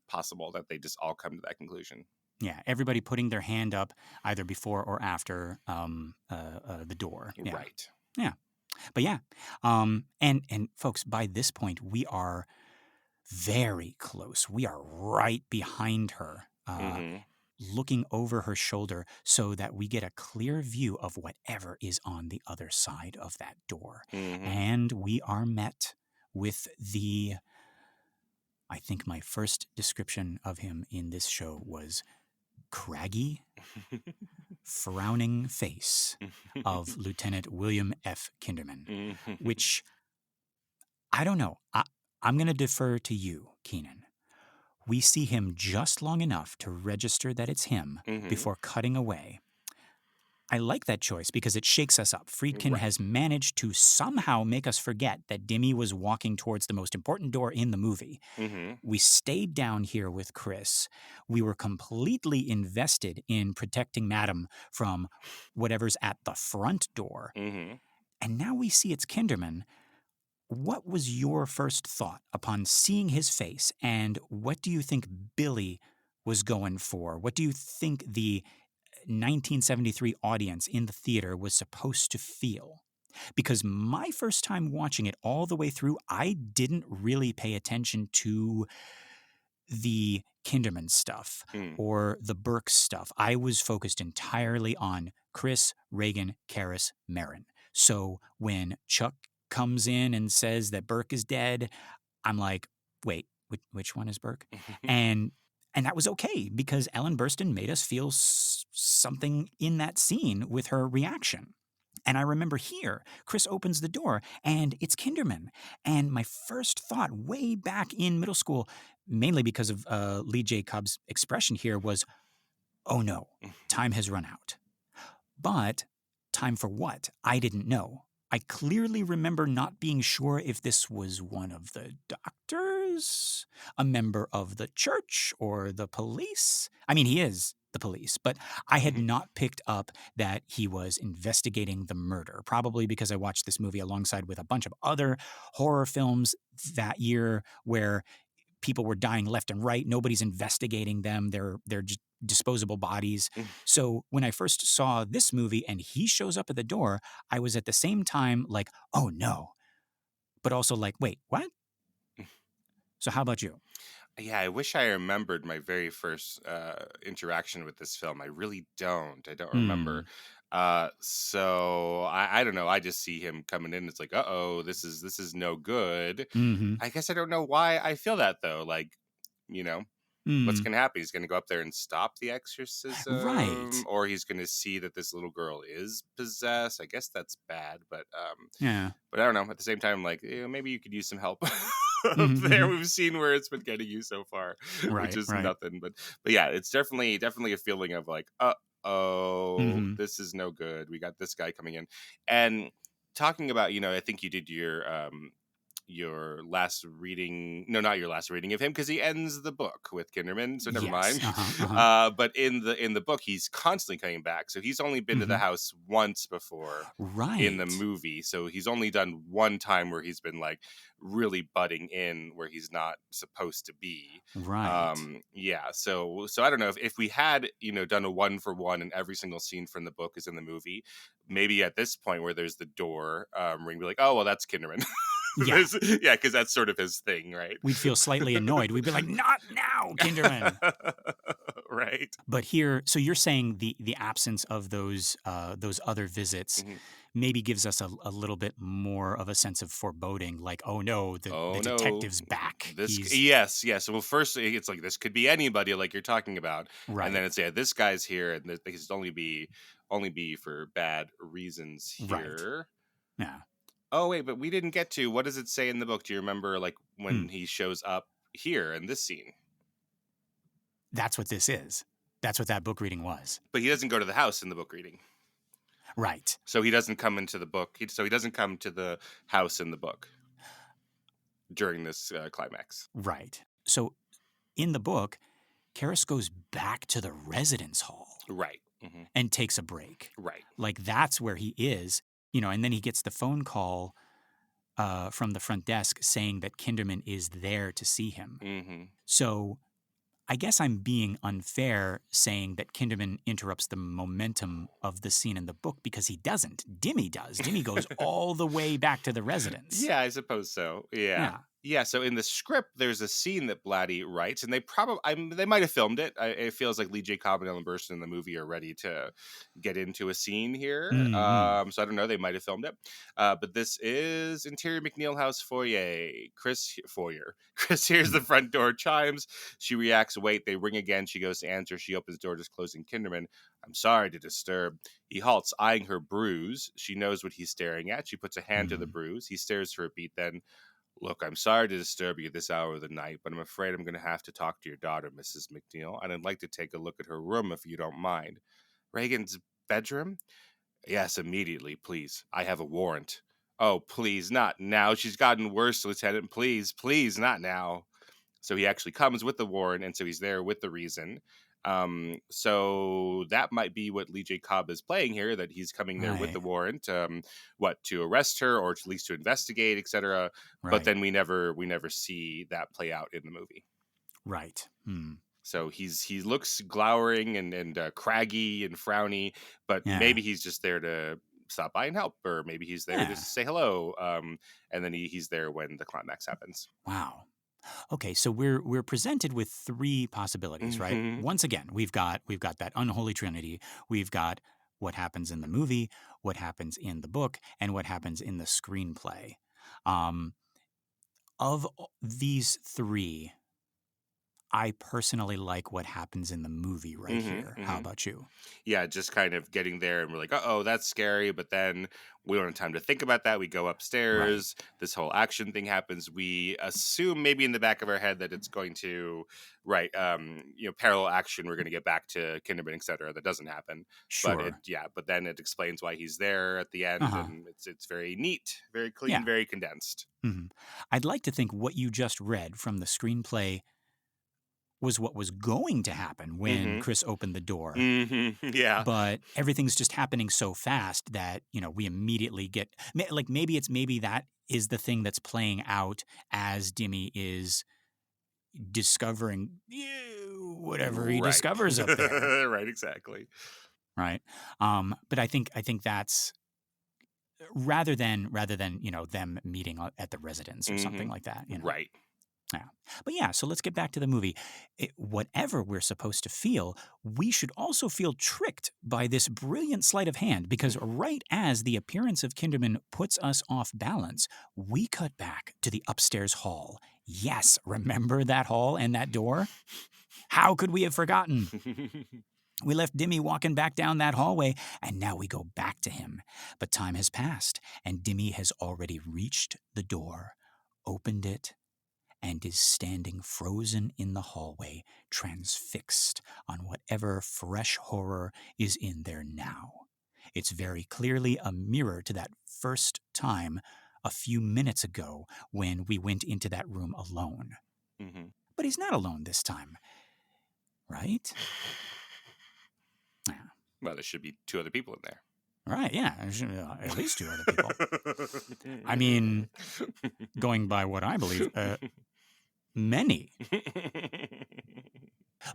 possible that they just all come to that conclusion. Yeah, everybody putting their hand up either before or after the door. Yeah. Right. Yeah. But yeah, and folks, by this point, we are very close. We are right behind her, looking over her shoulder so that we get a clear view of whatever is on the other side of that door. And we are met with I think my first description of him in this show was craggy, frowning face of Lieutenant William F. Kinderman, which, I don't know. I'm going to defer to you, Keenan. We see him just long enough to register that it's him before cutting away. I like that choice because it shakes us up. Friedkin has managed to somehow make us forget that Dimmy was walking towards the most important door in the movie. We stayed down here with Chris. We were completely invested in protecting Madam from whatever's at the front door. And now we see it's Kinderman. What was your first thought upon seeing his face, and what do you think Billy was going for? What do you think the 1973 audience in the theater was supposed to feel? Because my first time watching it all the way through, I didn't really pay attention to the Kinderman stuff or the Burke stuff. I was focused entirely on Chris, Reagan, Karras, Marin. So when Chuck comes in and says that Burke is dead, I'm like, wait, which one is Burke? And that was okay because Ellen Burstyn made us feel something in that scene with her reaction. And I remember here, Chris opens the door and it's Kinderman. And my first thought way back in middle school, mainly because of Lee J. Cobb's expression here, was, oh no, time has run out. But time for what? I didn't know. I clearly remember not being sure if this was one of the doctors, a member of the church, or the police. I mean, he is the police, but I had not picked up that he was investigating the murder, probably because I watched this movie alongside with a bunch of other horror films that year where people were dying left and right. Nobody's investigating them. They're just disposable bodies. So when I first saw this movie and he shows up at the door, I was at the same time like, oh no, but also like, wait, what? So how about you? Yeah, I wish I remembered my very first interaction with this film. I really don't. I don't remember. So I don't know. I just see him coming in. It's like, uh-oh, this is no good. I guess I don't know why I feel that though. Like, you know, what's going to happen? He's going to go up there and stop the exorcism, Right. or he's going to see that this little girl is possessed. I guess that's bad, but Yeah. but I don't know. At the same time, like, maybe you could use some help up there. We've seen where it's been getting you so far, which is nothing. But yeah, it's definitely a feeling of like, this is no good. We got this guy coming in, and talking about, I think you did your last reading, no, not your last reading of him, because he ends the book with Kinderman, so never mind. But in the book, he's constantly coming back, so he's only been to the house once before in the movie, so he's only done one time where he's been like really butting in where he's not supposed to be. Yeah, so I don't know if we had done a 1-for-1 and every single scene from the book is in the movie, maybe at this point where there's the door ring, be like, oh well, that's Kinderman. Yeah, because that's sort of his thing, right? We'd feel slightly annoyed. We'd be like, not now, Kinderman. Right. But here, so you're saying the absence of those other visits maybe gives us a little bit more of a sense of foreboding, like, oh no, the detective's back. Yes. Well, first it's like, this could be anybody, like you're talking about, and then it's, yeah, this guy's here, and this only be for bad reasons here. Yeah. Oh, wait, but we didn't get to, what does it say in the book? Do you remember, like, when he shows up here in this scene? That's what this is. That's what that book reading was. But he doesn't go to the house in the book reading. Right. So he doesn't come into the book. So he doesn't come to the house in the book during this climax. Right. So in the book, Karras goes back to the residence hall. Right. And takes a break. Right. Like, that's where he is. And then he gets the phone call from the front desk saying that Kinderman is there to see him. So I guess I'm being unfair saying that Kinderman interrupts the momentum of the scene in the book, because he doesn't. Dimmy does. Dimmy goes all the way back to the residence. Yeah, I suppose so. Yeah. Yeah, so in the script, there's a scene that Blatty writes, and they might have filmed it. It feels like Lee J. Cobb and Ellen Burstyn in the movie are ready to get into a scene here. Mm-hmm. So I don't know, they might have filmed it. But this is interior McNeil House foyer. Foyer. Chris hears the front door chimes. She reacts, wait, they ring again. She goes to answer. She opens the door, just closing Kinderman. I'm sorry to disturb. He halts, eyeing her bruise. She knows what he's staring at. She puts a hand to the bruise. He stares for a beat, then, look, I'm sorry to disturb you this hour of the night, but I'm afraid I'm going to have to talk to your daughter, Mrs. McNeil, and I'd like to take a look at her room if you don't mind. Reagan's bedroom? Yes, immediately, please. I have a warrant. Oh, please, not now. She's gotten worse, Lieutenant. Please, please, not now. So he actually comes with the warrant, and so he's there with the reason. So that might be what Lee J. Cobb is playing here, that he's coming there with Right. the warrant, to arrest her or at least to investigate, etc. But Right. then we never see that play out in the movie. Right. So he looks glowering and craggy and frowny, but Yeah. maybe he's just there to stop by and help, or maybe he's there to say hello. And then he's there when the climax happens. Wow. Okay, so we're presented with three possibilities, right? Mm-hmm. Once again, we've got that unholy trinity. We've got what happens in the movie, what happens in the book, and what happens in the screenplay. Um, of these three, I personally like what happens in the movie right here. How about you? Yeah, just kind of getting there and we're like, oh, that's scary. But then we don't have time to think about that. We go Right. upstairs. This whole action thing happens. We assume maybe in the back of our head that it's going to, parallel action. We're going to get back to Kinderman, etc. That doesn't happen. Sure. But then it explains why he's there at the Uh end. huh. And it's very neat, very clean, Yeah. very condensed. I'd like to think what you just read from the screenplay was what was going to happen when Mm-hmm. Chris opened the door. Mm-hmm. Yeah. But everything's just happening so fast that, we immediately get maybe that is the thing that's playing out as Dimmy is discovering whatever he Right. discovers up there, Right, exactly. right? But I think that's rather than them meeting at the residence or something like that. Right. Yeah. But yeah, so let's get back to the movie. Whatever we're supposed to feel, we should also feel tricked by this brilliant sleight of hand because right as the appearance of Kinderman puts us off balance, we cut back to the upstairs hall. Yes, remember that hall and that door? How could we have forgotten? We left Dimmy walking back down that hallway, and now we go back to him. But time has passed, and Dimmy has already reached the door, opened it, and is standing frozen in the hallway, transfixed on whatever fresh horror is in there now. It's very clearly a mirror to that first time a few minutes ago when we went into that room alone. Mm-hmm. But he's not alone this time, right? Yeah. Well, there should be two other people in there. Right, yeah. There should be at least two other people. I mean, going by what I believe, many.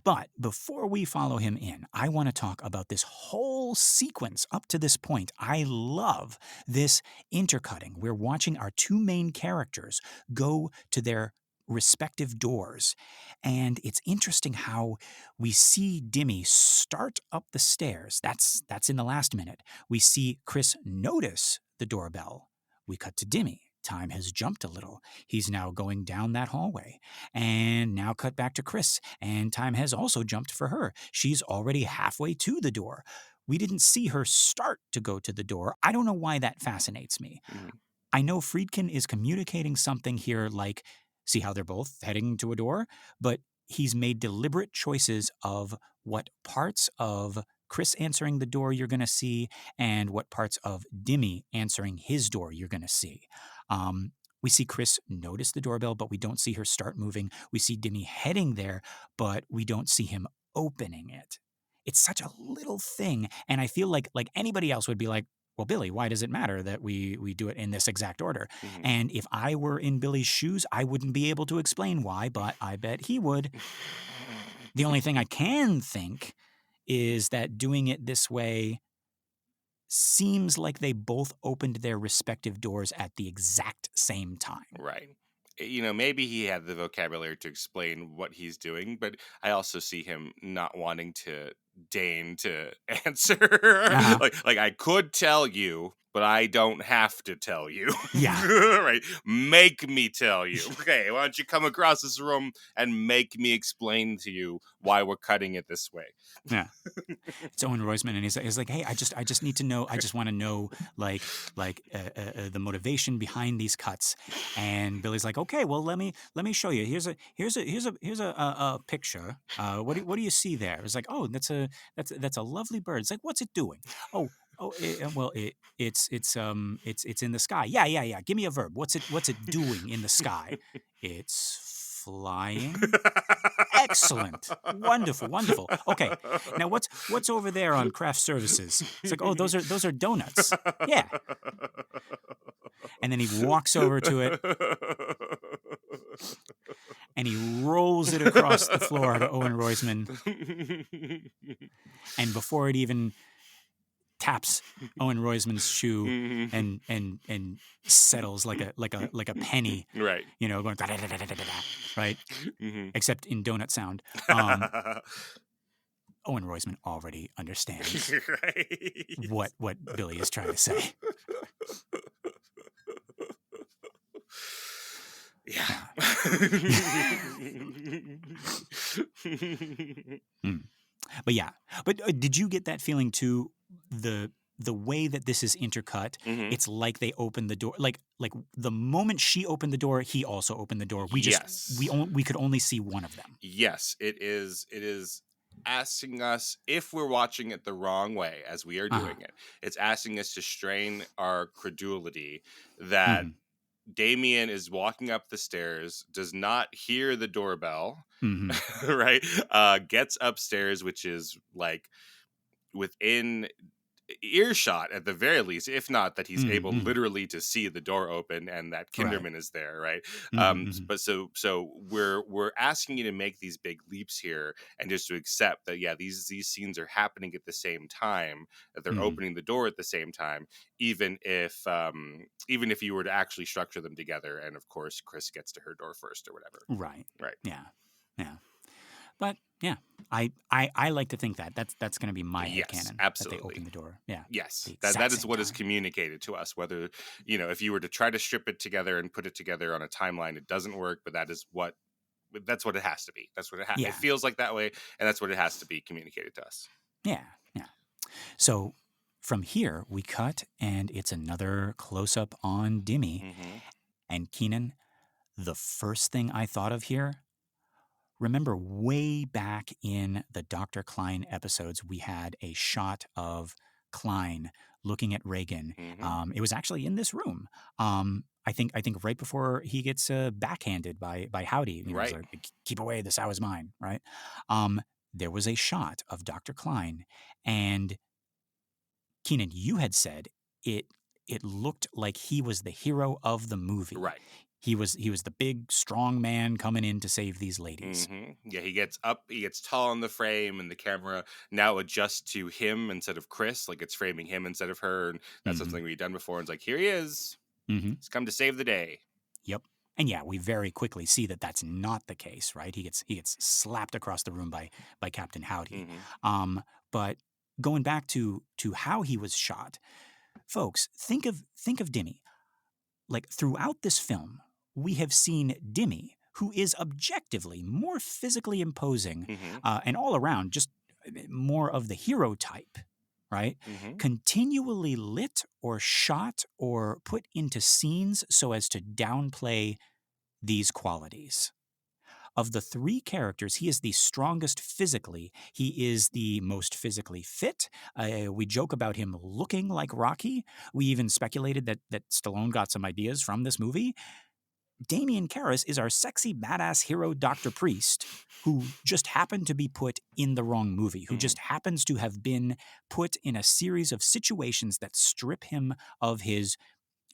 But before we follow him in, I want to talk about this whole sequence up to this point. I love this intercutting. We're watching our two main characters go to their respective doors. And it's interesting how we see Dimmy start up the stairs. That's in the last minute. We see Chris notice the doorbell. We cut to Dimmy. Time has jumped a little. He's now going down that hallway. And now cut back to Chris, and time has also jumped for her. She's already halfway to the door. We didn't see her start to go to the door. I don't know why that fascinates me. I know Friedkin is communicating something here like, see how they're both heading to a door? But he's made deliberate choices of what parts of Chris answering the door you're going to see and what parts of Dimmy answering his door you're going to see. We see Chris notice the doorbell, but we don't see her start moving. We see Dimmy heading there, but we don't see him opening it. It's such a little thing, and I feel like anybody else would be like, well, Billy, why does it matter that we do it in this exact order? And if I were in Billy's shoes, I wouldn't be able to explain why, but I bet he would. The only thing I can think is that doing it this way seems like they both opened their respective doors at the exact same time. Right. maybe he had the vocabulary to explain what he's doing, but I also see him not wanting to deign to answer. Uh-huh. Like I could tell you, but I don't have to tell you. Yeah. Right? Make me tell you. Okay, why don't you come across this room and make me explain to you why we're cutting it this way? Yeah. It's Owen Roizman, and he's like, hey, I just need to know. I just want to know, the motivation behind these cuts. And Billy's like, okay, well, let me show you. Here's a picture. What do you see there? It's like, oh, that's a lovely bird. It's like, what's it doing? Oh. Oh, well, it's in the sky. Yeah. Give me a verb. What's it doing in the sky? It's flying. Excellent. Wonderful. Okay. Now what's over there on craft services? It's like, oh, those are donuts. Yeah. And then he walks over to it and he rolls it across the floor to Owen Roizman. And before it even taps Owen Roizman's shoe and settles like a penny, Right. going da-da-da-da-da-da-da, right? Mhm. Except in donut sound. Owen Roizman already understands Right. what Billy is trying to say. Yeah. Mm. But did you get that feeling too? The way that this is intercut, Mhm. it's like they opened the door. Like the moment she opened the door, he also opened the door. Yes. We could only see one of them. Yes, it is asking us, if we're watching it the wrong way as we are Uh-huh. doing it, it's asking us to strain our credulity that Mm-hmm. Damien is walking up the stairs, does not hear the doorbell, Mm-hmm. right? Gets upstairs, which is like within earshot at the very least, if not that he's able Mm-hmm. literally to see the door open and that Right. Kinderman is there, right? Mm-hmm. But so we're asking you to make these big leaps here and just to accept that, yeah, these scenes are happening at the same time, that they're Mm-hmm. opening the door at the same time, even if you were to actually structure them together, and of course Chris gets to her door first or whatever. Right. Right. Yeah. But yeah, I like to think that's going to be my Yes, headcanon, that they absolutely. open the door. Yeah. Yes, The that exact is same what is time. communicated to us. Whether, if you were to try to strip it together and put it together on a timeline, it doesn't work. But that's what it has to be. That's what it Yeah. feels like that way, and that's what it has to be communicated to us. Yeah. So from here we cut, and it's another close up on Dimmy. Mm-hmm. And Keenan, the first thing I thought of here, remember way back in the Dr. Klein episodes, we had a shot of Klein looking at Reagan. Mm-hmm. It was actually in this room. I think right before he gets backhanded by Howdy. He's Right. like, keep away, the sow is mine, right? There was a shot of Dr. Klein, and Keenan, you had said it looked like he was the hero of the movie. Right. He was the big, strong man coming in to save these ladies. Mm-hmm. Yeah, he gets up, he gets tall in the frame, and the camera now adjusts to him instead of Chris, like it's framing him instead of her, and that's Mm-hmm. something we've done before. And it's like, here he is. Mm-hmm. He's come to save the day. Yep. And yeah, we very quickly see that that's not the case, right? He gets slapped across the room by Captain Howdy. Mm-hmm. But going back to how he was shot, folks, think of Dimmy. Like throughout this film, we have seen Dimmy, who is objectively more physically imposing, Mm-hmm. and all around just more of the hero type, right? Mm-hmm. Continually lit or shot or put into scenes so as to downplay these qualities. Of the three characters, he is the strongest physically. He is the most physically fit. We joke about him looking like Rocky. We even speculated that Stallone got some ideas from this movie. Damian Karras is our sexy badass hero Dr. Priest, who just happened to be put in the wrong movie, who just happens to have been put in a series of situations that strip him of his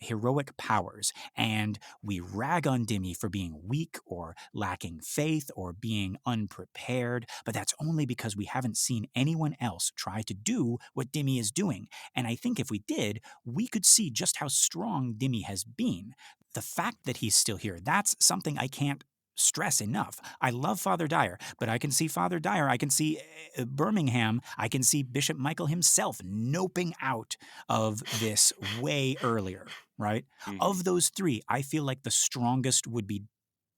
heroic powers, and we rag on Dimmy for being weak or lacking faith or being unprepared, but that's only because we haven't seen anyone else try to do what Dimmy is doing. And I think if we did, we could see just how strong Dimmy has been. The fact that he's still here, that's something I can't stress enough. I love Father Dyer, but I can see Father Dyer, I can see Birmingham, I can see Bishop Michael himself noping out of this way earlier, right? Hmm. Of those three, I feel like the strongest would be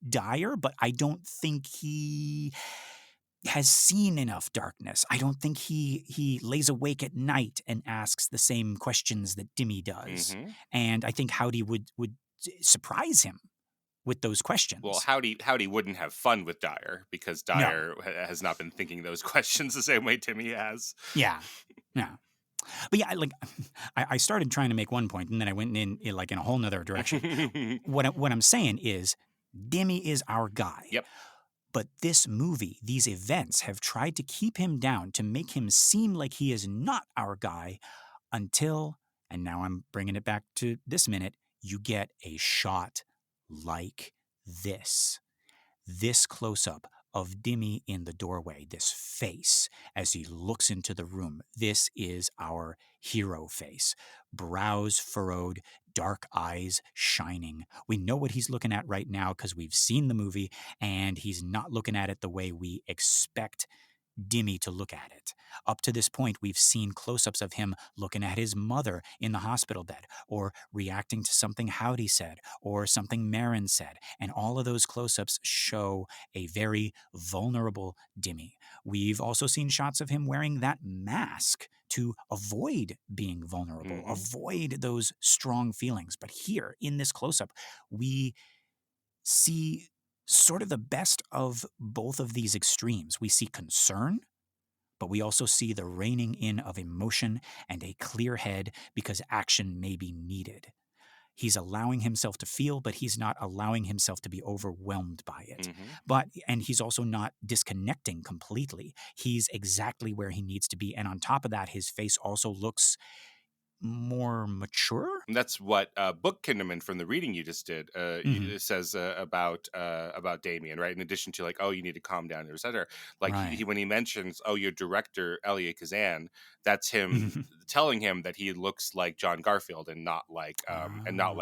Dyer, but I don't think he has seen enough darkness. I don't think he lays awake at night and asks the same questions that Dimmy does. Hmm. And I think Howdy would surprise him with those Well, questions. Howdy wouldn't have fun with Dyer because No. Dyer has not been thinking those questions the same way Timmy has. Yeah. Yeah. But yeah, like I started trying to make one point and then I went in like in a whole nother direction. What I'm saying is Dimmy is our guy. Yep. But this movie, these events have tried to keep him down to make him seem like he is not our guy until, and now I'm bringing it back to this minute, you get a shot like this. This close up of Dimmy in the doorway, this face as he looks into the room. This is our hero face. Brows furrowed, dark eyes shining. We know what he's looking at right now because we've seen the movie, and he's not looking at it the way we expect Dimmy to look at it. Up to this point, we've seen close ups of him looking at his mother in the hospital bed, or reacting to something Howdy said, or something Marin said. And all of those close ups show a very vulnerable Dimmy. We've also seen shots of him wearing that mask to avoid being vulnerable, Hmm. avoid those strong feelings. But here in this close up, we see sort of the best of both of these extremes. We see concern, but we also see the reining in of emotion and a clear head because action may be needed. He's allowing himself to feel, but he's not allowing himself to be overwhelmed by it. Hmm. And he's also not disconnecting completely. He's exactly where he needs to be. And on top of that, his face also looks more mature. And that's what Book Kinderman from the reading you just did Mm-hmm. says about Damien, right? In addition to like, oh, you need to calm down, etc. Like Right. when he mentions, oh, your director Elia Kazan, that's him telling him that he looks like John Garfield and not like Oh,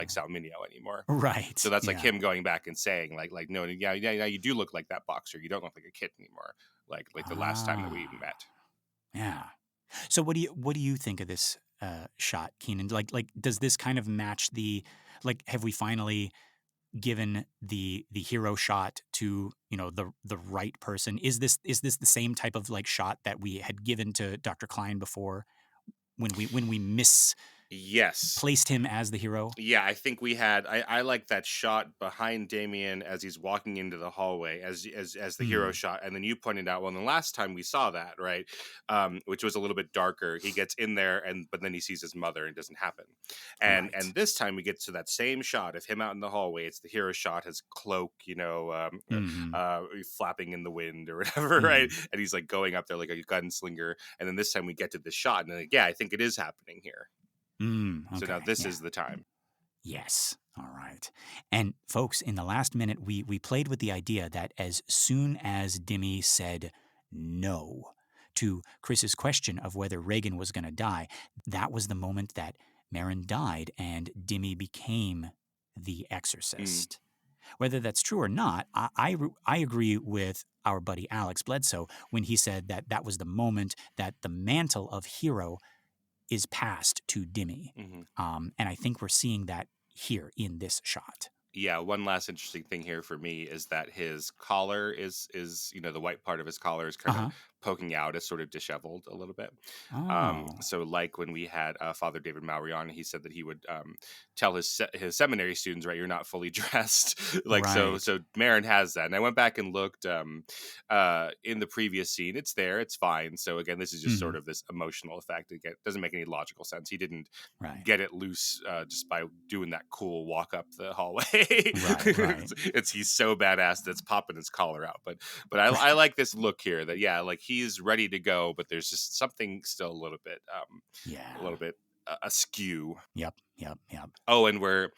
Sal Mineo anymore. So right. that's like Yeah. him going back and saying like no, yeah, you do look like that boxer. You don't look like a kid anymore. Like the last time that we Ah, met. yeah. So what do you think of this shot, Keenan? Like does this kind of match the like have we finally given the hero shot to the right person? Is this the same type of like shot that we had given to Dr. Klein before when we misplaced Yes. him as the hero? Yeah, I think we had. I like that shot behind Damien as he's walking into the hallway, as the hero Hmm. shot, and then you pointed out. Well, the last time we saw that, right, which was a little bit darker. He gets in there, but then he sees his mother, and it doesn't happen. And Right. this time we get to that same shot of him out in the hallway. It's the hero shot, his cloak, Hmm. flapping in the wind or whatever, right? Hmm. And he's like going up there like a gunslinger. And then this time we get to the shot, and like, yeah, I think it is happening here. So now Okay. this Yeah. is the time. Yes. All right. And folks, in the last minute, we played with the idea that as soon as Dimmy said no to Chris's question of whether Reagan was going to die, that was the moment that Marin died and Dimmy became the Mm. exorcist. Whether that's true or not, I agree with our buddy Alex Bledsoe when he said that that was the moment that the mantle of hero is passed to Dimmy. Hmm. And I think we're seeing that here in this shot. Yeah, one last interesting thing here for me is that his collar is the white part of his collar is Uh kind of huh. poking out, is sort of disheveled a little bit. Oh, So like when we had Father David Mowry on, he said that he would tell his seminary students, right, you're not fully dressed, like so. right. So Marin has that, and I went back and looked in the previous scene. It's there, it's fine. So again, this is just Hmm. sort of this emotional effect. It doesn't make any logical sense. He didn't Right. get it loose just by doing that cool walk up the hallway. Right. Right. He's so badass that's popping his collar out. But I Right. like this look here that yeah, like he's ready to go, but there's just something still a little bit Yeah. askew. Yep. Oh, and we're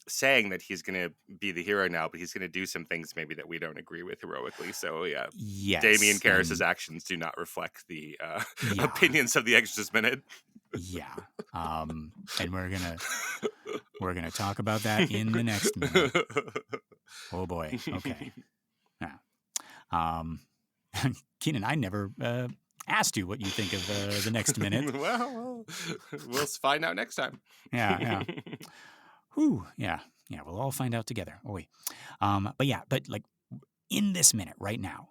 saying that he's going to be the hero now, but he's going to do some things maybe that we don't agree with heroically. So yeah, Damian Yes. Karras's And actions do not reflect the yeah. opinions of the Exorcist Minute. Yeah. And we're gonna talk about that in the next minute. Oh boy. Okay. Yeah. Um, Keenan, I never asked you what you think of the next minute. Well, we'll find out next time. Yeah. Whew. Yeah. We'll all find out together. Oh wait. But like in this minute right now,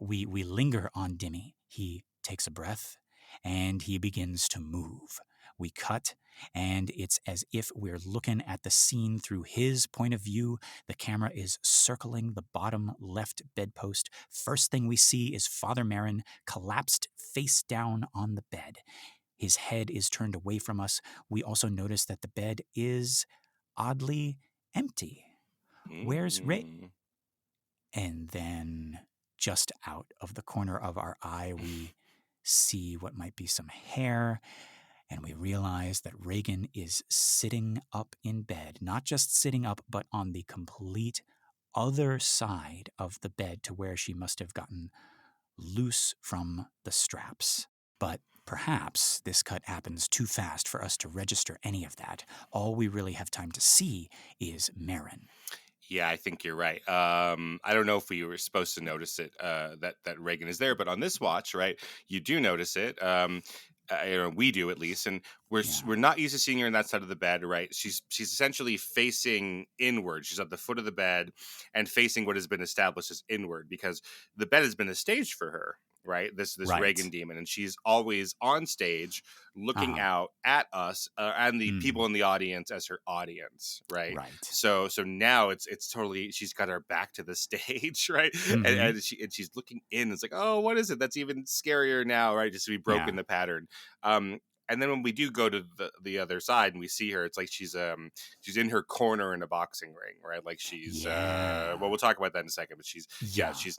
we linger on Dimmy. He takes a breath and he begins to move. We cut, and it's as if we're looking at the scene through his point of view. The camera is circling the bottom left bedpost. First thing we see is Father Merrin collapsed face down on the bed. His head is turned away from us. We also notice that the bed is oddly empty. Where's Ray? And then just out of the corner of our eye, we see what might be some hair, and we realize that Reagan is sitting up in bed, not just sitting up, but on the complete other side of the bed to where she must have gotten loose from the straps. But perhaps this cut happens too fast for us to register any of that. All we really have time to see is Merrin. Yeah, I think you're right. I don't know if we were supposed to notice it, that Reagan is there, but on this watch, right, you do notice it. We do at least, and we're not used to seeing her in that side of the bed, right? She's essentially facing inward. She's at the foot of the bed and facing what has been established as inward, because the bed has been a stage for her, right? This Right. Reagan demon, and she's always on stage looking out at us and the people in the audience as her audience, right? So now it's totally, she's got her back to the stage, right? And she's looking in. It's like, oh, what is it? That's even scarier now, right? Just to be broken the pattern. And then when we do go to the other side and we see her, it's like she's in her corner in a boxing ring, right? Like she's well, we'll talk about that in a second, but she's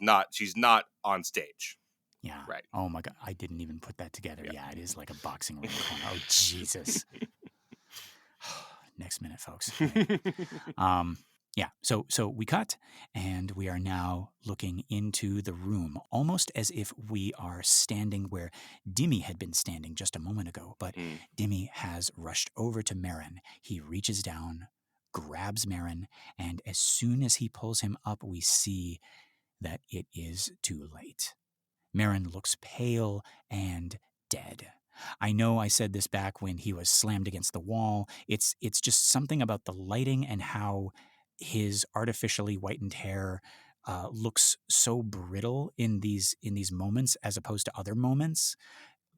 not on stage. Yeah. Right. Oh my God. I didn't even put that together. Yeah, it is like a boxing ring corner. Oh, Jesus. Next minute, folks. So we cut, and we are now looking into the room, almost as if we are standing where Dimmy had been standing just a moment ago. But Dimmy has rushed over to Merrin. He reaches down, grabs Merrin, and as soon as he pulls him up, we see that it is too late. Merrin looks pale and dead. I know I said this back when he was slammed against the wall. It's just something about the lighting and how his artificially whitened hair looks so brittle in these moments as opposed to other moments.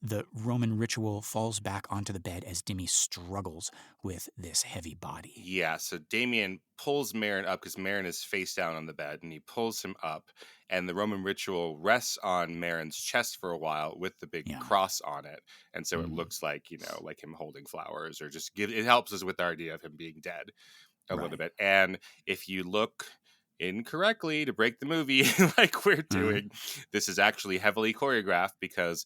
The Roman ritual falls back onto the bed as Dimmy struggles with this heavy body. Yeah, so Damien pulls Merrin up because Merrin is face down on the bed, and he pulls him up, and the Roman ritual rests on Merrin's chest for a while with the big cross on it, and so it looks like, like him holding flowers, or just it helps us with the idea of him being dead a little bit. And if you look incorrectly to break the movie like we're doing, this is actually heavily choreographed, because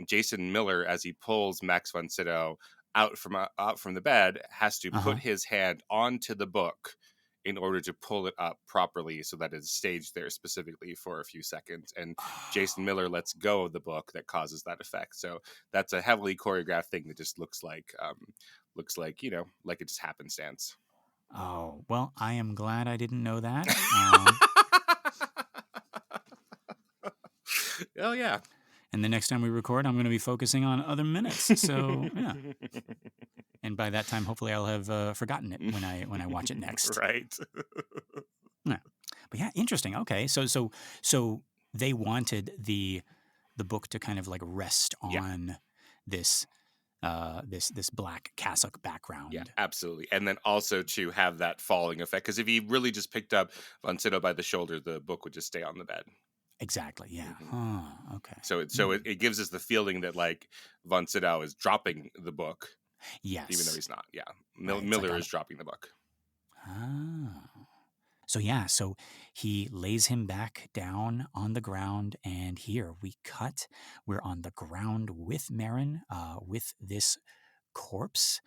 Jason Miller, as he pulls Max von Sydow out from the bed, has to put his hand onto the book in order to pull it up properly so that it's staged there specifically for a few seconds, and Jason Miller lets go of the book that causes that effect. So that's a heavily choreographed thing that just looks like like it just happenstance. Oh, well, I am glad I didn't know that. Oh, yeah. And the next time we record, I'm going to be focusing on other minutes. So, yeah. And by that time, hopefully I'll have forgotten it when I watch it next. Right. Yeah. But yeah, interesting. Okay. So they wanted the book to kind of like rest on this this black cassock background. Yeah, absolutely. And then also to have that falling effect, because if he really just picked up von Sydow by the shoulder, the book would just stay on the bed. Exactly. Yeah. Okay. So it gives us the feeling that like von Sydow is dropping the book. Yes. Even though he's not. Yeah. Miller is dropping the book. So he lays him back down on the ground, and here we cut. We're on the ground with Merrin, with this corpse.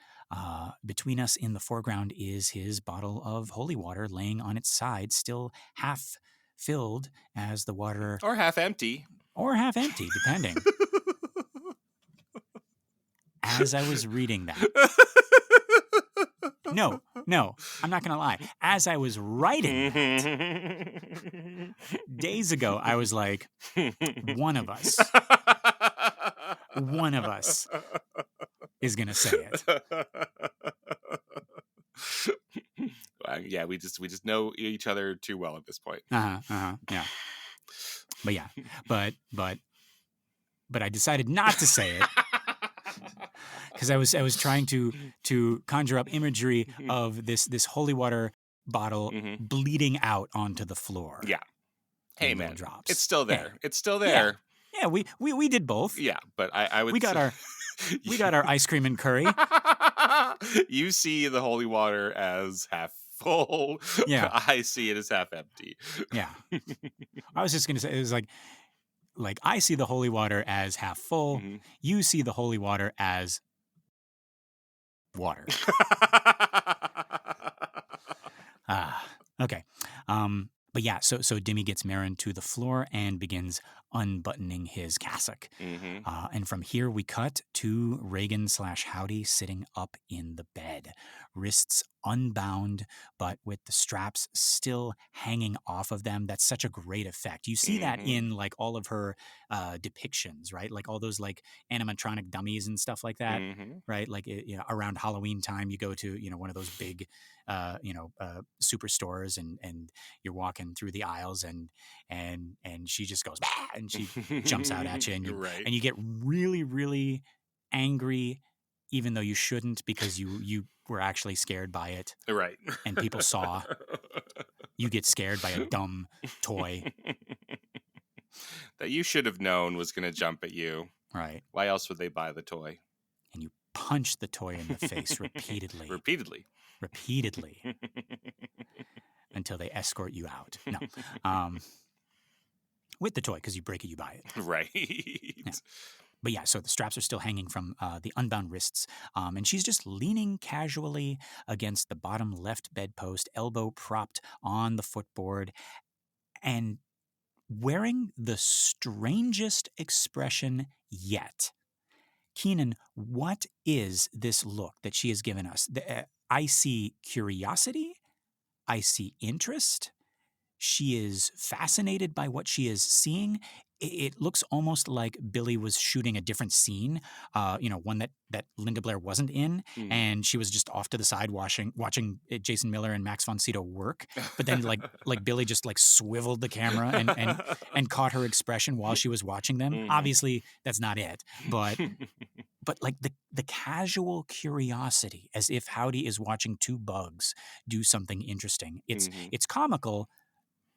Between us in the foreground is his bottle of holy water laying on its side, still half filled as the water, Or half empty. or half empty, depending. As I was reading that, no, I'm not going to lie. As I was writing that, days ago, I was like, one of us is going to say it. Yeah, we just know each other too well at this point. Yeah. But yeah, but I decided not to say it because I was trying to conjure up imagery of this holy water bottle bleeding out onto the floor. Yeah. Hey in little man, drops. it's still there. Hey. It's still there. Yeah, we did both. Yeah, but I would. We got our ice cream and curry. You see the holy water as half full. Yeah. I see it as half empty. Yeah. I was just gonna say, it was like I see the holy water as half full. You see the holy water as water. Okay. But yeah, so Dimmy gets Marin to the floor and begins unbuttoning his cassock. And from here we cut to Reagan/Howdy sitting up in the bed, wrists unbound, but with the straps still hanging off of them. That's such a great effect. You see that in like all of her depictions, right? Like all those like animatronic dummies and stuff like that, right? Like around Halloween time, you go to one of those big superstores and you're walking through the aisles and she just goes bah! And she jumps out at you and you get really, really angry, even though you shouldn't, because you were actually scared by it, right? And people saw you get scared by a dumb toy that you should have known was going to jump at you, right? Why else would they buy the toy? And you punch the toy in the face repeatedly until they escort you out. No. With the toy, because you break it, you buy it. Right. Yeah. But yeah, so the straps are still hanging from the unbound wrists, and she's just leaning casually against the bottom left bedpost, elbow propped on the footboard, and wearing the strangest expression yet. Keenan, what is this look that she has given us? I see curiosity. I see interest. She is fascinated by what she is seeing. It looks almost like Billy was shooting a different scene, one that Linda Blair wasn't in, and she was just off to the side watching Jason Miller and Max von Sydow work. But then like Billy just like swiveled the camera and caught her expression while she was watching them. Obviously, that's not it, but like the casual curiosity, as if Howdy is watching two bugs do something interesting. It's comical.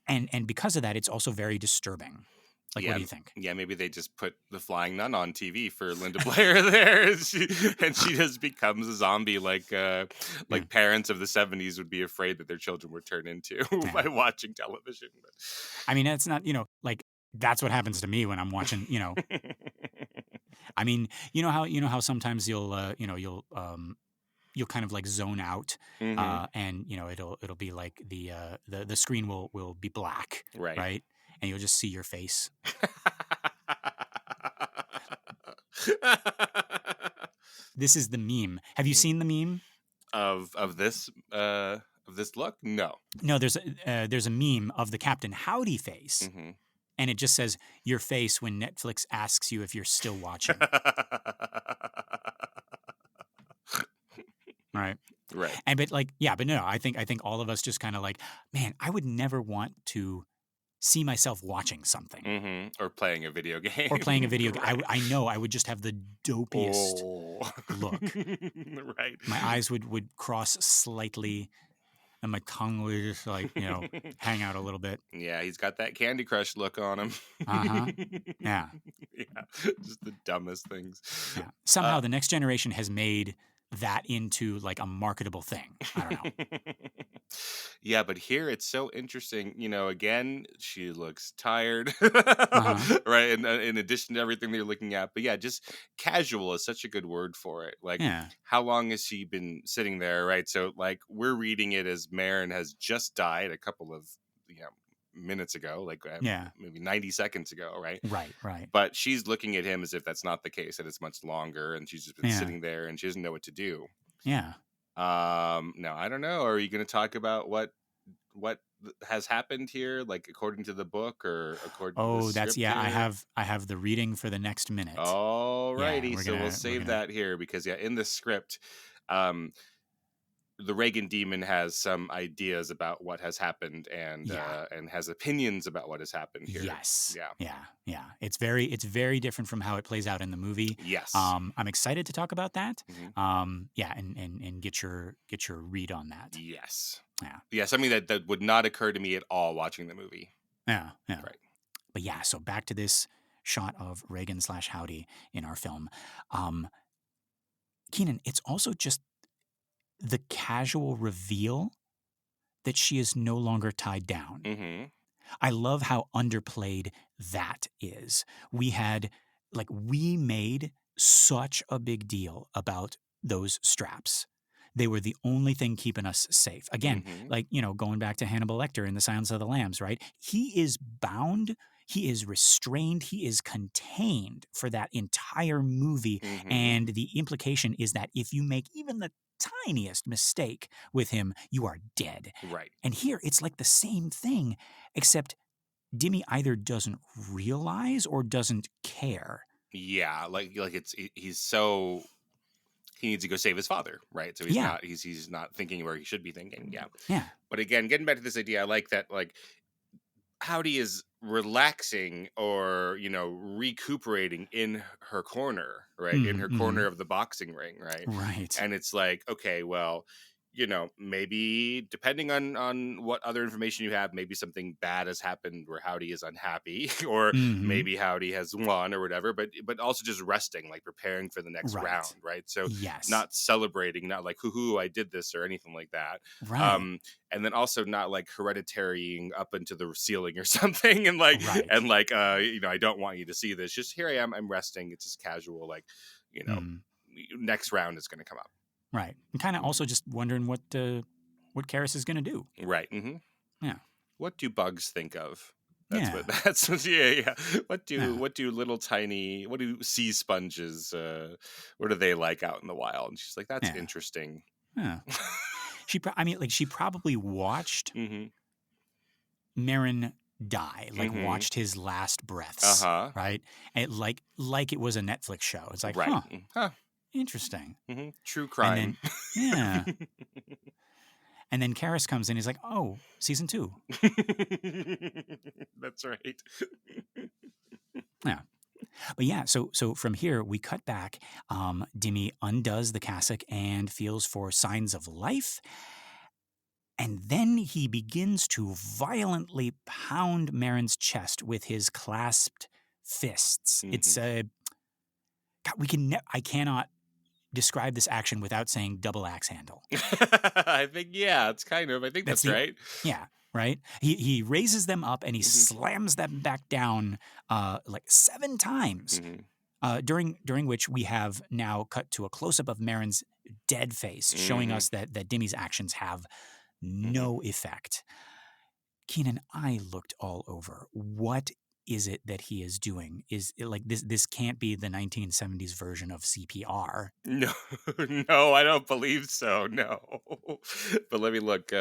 And because of that, it's also very disturbing. Like, what do you think? Yeah, maybe they just put The Flying Nun on TV for Linda Blair there, and she just becomes a zombie, like parents of the 70s would be afraid that their children would turn into by watching television. But I mean, that's not like that's what happens to me when I'm watching. I mean, you know how sometimes you'll kind of like zone out, and it'll be like the screen will be black, right, and you'll just see your face. This is the meme. Have you seen the meme of this look? No. There's a meme of the Captain Howdy face, and it just says your face when Netflix asks you if you're still watching. Right. But no, I think all of us just kind of like, man, I would never want to see myself watching something or playing a video game. Right. I know I would just have the dopiest look. Right. My eyes would cross slightly, and my tongue would just like hang out a little bit. Yeah, he's got that Candy Crush look on him. Yeah. Yeah, just the dumbest things. Yeah. Somehow the next generation has made that into like a marketable thing. I don't know. Yeah, but here it's so interesting. Again, she looks tired, Uh-huh. right? And in addition to everything they're looking at, but yeah, just casual is such a good word for it. Like, Yeah. how long has she been sitting there, right? So, like, we're reading it as Marin has just died a couple of minutes ago, like Yeah. maybe 90 seconds ago, right? Right. Right. But she's looking at him as if that's not the case, that it's much longer, and she's just been Yeah. sitting there and she doesn't know what to do. Yeah. Now I don't know. Are you going to talk about what has happened here, like according to the book or according to the Oh, that's script yeah. I here? have the reading for the next minute. All Yeah, righty, so we'll we're save gonna. that here because yeah, in the script, um, the Reagan demon has some ideas about what has happened Yeah. and has opinions about what has happened here. Yes. Yeah. Yeah. Yeah. It's very different from how it plays out in the movie. Yes. I'm excited to talk about that. Hmm. Yeah, and get your read on that. Yes. Yeah. Yeah. Something that would not occur to me at all watching the movie. Yeah. Yeah. Right. But yeah, so back to this shot of Reagan slash Howdy in our film. Um, Keenan, it's also just the casual reveal that she is no longer tied down. Mm-hmm. I love how underplayed that is. We made such a big deal about those straps. They were the only thing keeping us safe. Again, Mm-hmm. going back to Hannibal Lecter in The Silence of the Lambs, right? He is bound, he is restrained, he is contained for that entire movie. Mm-hmm. And the implication is that if you make even the tiniest mistake with him, you are dead. Right. And here it's like the same thing, except Dimmy either doesn't realize or doesn't care. Yeah, like he's so he needs to go save his father, right? So Yeah, he's not thinking where he should be thinking. Yeah. yeah. But again, getting back to this idea, I like that like Howdy is relaxing or, recuperating in her corner, right? In her corner Mm-hmm. of the boxing ring, right? Right. And it's like, okay, well, maybe depending on what other information you have, maybe something bad has happened where Howdy is unhappy, or Mm-hmm. maybe Howdy has won or whatever, but also just resting, like preparing for the next Right. round, right? So Yes. not celebrating, not like hoo I did this or anything like that. Right. Um, and then also not like hereditarying up into the ceiling or something and like Right. I don't want you to see this, just here I am, I'm resting, it's just casual, like you know Mm. next round is going to come up. Right. And kind of also just wondering what Karras is gonna do. Right. Hmm. Yeah. What do bugs think of? Yeah. Yeah. Yeah. What do what do sea sponges what are they like out in the wild? And she's like, that's Yeah. interesting. Yeah. She probably watched Mm-hmm. Marin die, like Mm-hmm. watched his last breaths, Uh-huh. right? And like it was a Netflix show. It's like, Right. huh, Huh. interesting. Mm-hmm. True And crime. then, yeah. And then Karras comes in. He's like, oh, season 2. That's right. Yeah. But yeah, so from here, we cut back. Dimmy undoes the cassock and feels for signs of life. And then he begins to violently pound Marin's chest with his clasped fists. It's Mm-hmm. God, I cannot describe this action without saying double axe handle. I think I think That's that's the right. Yeah, right. He raises them up and he Mm-hmm. slams them back down like 7 times. Mm-hmm. During which we have now cut to a close up of Marin's dead face, showing Mm-hmm. us that Dimmy's actions have Mm-hmm. no effect. Keenan, I looked all over. What is it that he is doing? Is it like this? This can't be the 1970s version of CPR. No, no, I don't believe so. No, but let me look.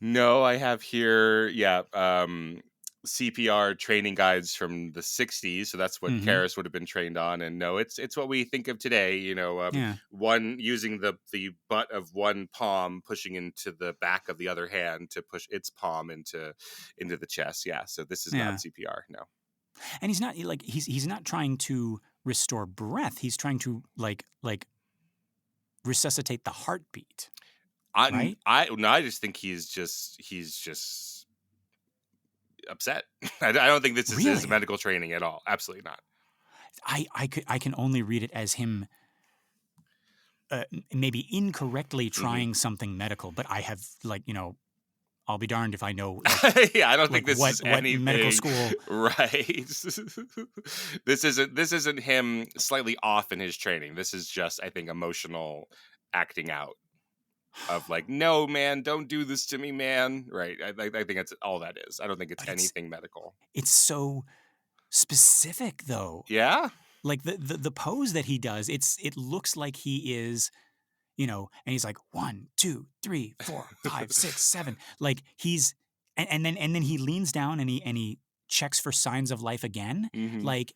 No, I have here. Yeah, CPR training guides from the '60s. So that's what Mm-hmm. Karras would have been trained on. And no, it's what we think of today. Yeah. One using the butt of one palm pushing into the back of the other hand to push its palm into the chest. Yeah. So this is not Yeah. CPR. No. And he's not trying to restore breath. He's trying to like resuscitate the heartbeat, right? I just think he's just upset. I don't think this is his Really? medical training at all. Absolutely not. I can only read it as him maybe incorrectly trying something medical, but I have I'll be darned if I know yeah, I don't think this is what medical anything school. right. This isn't him slightly off in his training. This is just, I think, emotional acting out of like, no, man, don't do this to me, man. Right. I think that's all that is. I don't think it's anything medical. It's so specific, though. Yeah. Like the pose that he does, it looks like he is, and he's like 1, 2, 3, 4, 5, 6, 7. Like he's, and then he leans down and he checks for signs of life again. Mm-hmm. Like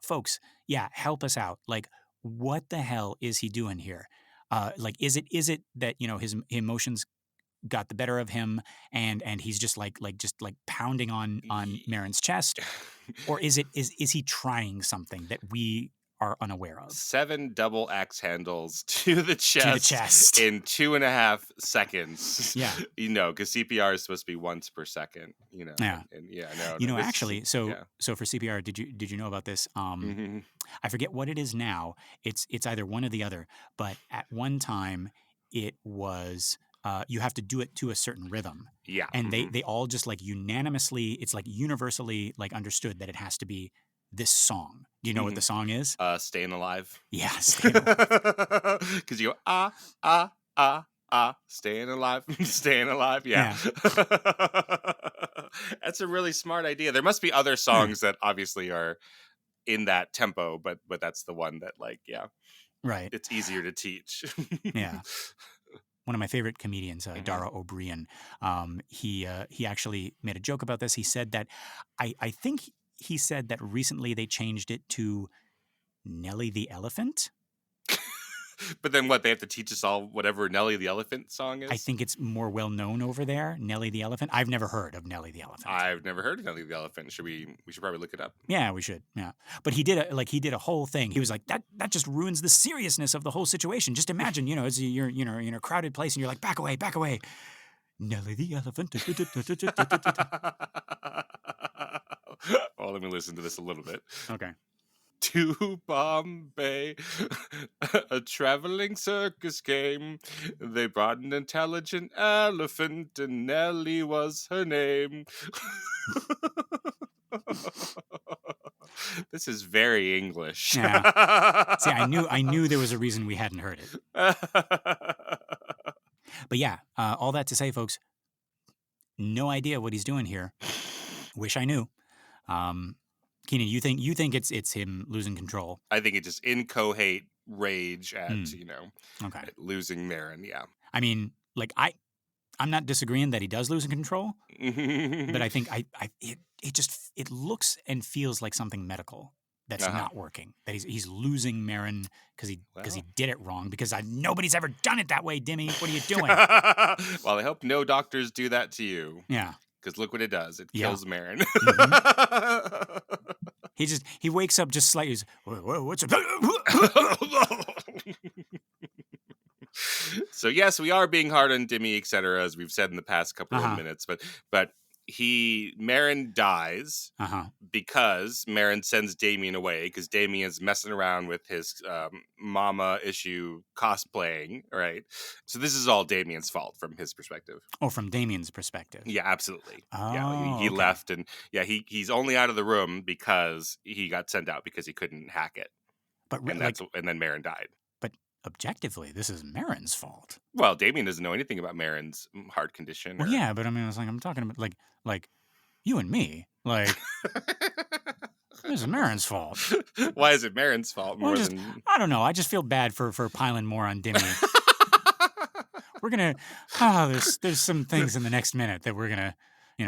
folks, yeah, help us out. Like, what the hell is he doing here? Like, is it that his emotions got the better of him and he's just like pounding on Marin's chest, or is he trying something that we are unaware of? 7 double axe handles to the chest in 2.5 seconds. Yeah, because CPR is supposed to be once per second. Yeah, and no. Actually, so for CPR, did you know about this? I forget what it is now. It's either one or the other. But at one time, it was you have to do it to a certain rhythm. Yeah, and they all just like unanimously, it's like universally like understood that it has to be this song. Do you know what the song is? Staying Alive. Yeah, Staying Alive. Because you go, staying alive, staying alive. Yeah. That's a really smart idea. There must be other songs that obviously are in that tempo, but that's the one that right. It's easier to teach. Yeah. One of my favorite comedians, Dara O'Brien, he actually made a joke about this. He said that I think he said that recently they changed it to Nelly the Elephant. But then what? They have to teach us all whatever Nelly the Elephant song is? I think it's more well known over there, Nelly the Elephant. I've never heard of Nelly the Elephant. I've never heard of Nelly the Elephant. We should probably look it up. Yeah, we should. Yeah. But he did a whole thing. He was like, that just ruins the seriousness of the whole situation. Just imagine, it's you're in a crowded place and you're like, back away. Nelly the Elephant. Well, let me listen to this a little bit. Okay. To Bombay, a traveling circus came. They brought an intelligent elephant, and Nellie was her name. This is very English. Yeah. See, I knew there was a reason we hadn't heard it. But yeah, all that to say, folks, no idea what he's doing here. Wish I knew. Keenan, you think it's him losing control? I think it's just incoherent rage at okay. at losing Marin. Yeah. I mean, like I'm not disagreeing that he does lose control, but I think it looks and feels like something medical that's not working. That he's losing Marin because he did it wrong. Because nobody's ever done it that way, Dimmy. What are you doing? Well, I hope no doctors do that to you. Yeah. Because look what it does. It kills Marin. Mm-hmm. He wakes up just slightly. What's up? So yes, we are being hard on Dimmy, etc., as we've said in the past couple of minutes. But Marin dies because Marin sends Damien away because Damien is messing around with his mama issue cosplaying, right? So this is all Damien's fault from his perspective. Oh, from Damien's perspective. Yeah, absolutely. Oh, yeah, he left, and he's only out of the room because he got sent out because he couldn't hack it. And then Marin died. But objectively, this is Marin's fault. Well, Damien doesn't know anything about Marin's heart condition. Well, yeah, but I mean, I'm talking about like you and me. Like, this is Marin's fault. Why is it Marin's fault I don't know. I just feel bad for piling more on Dimmy. We're gonna. There's some things in the next minute that we're gonna.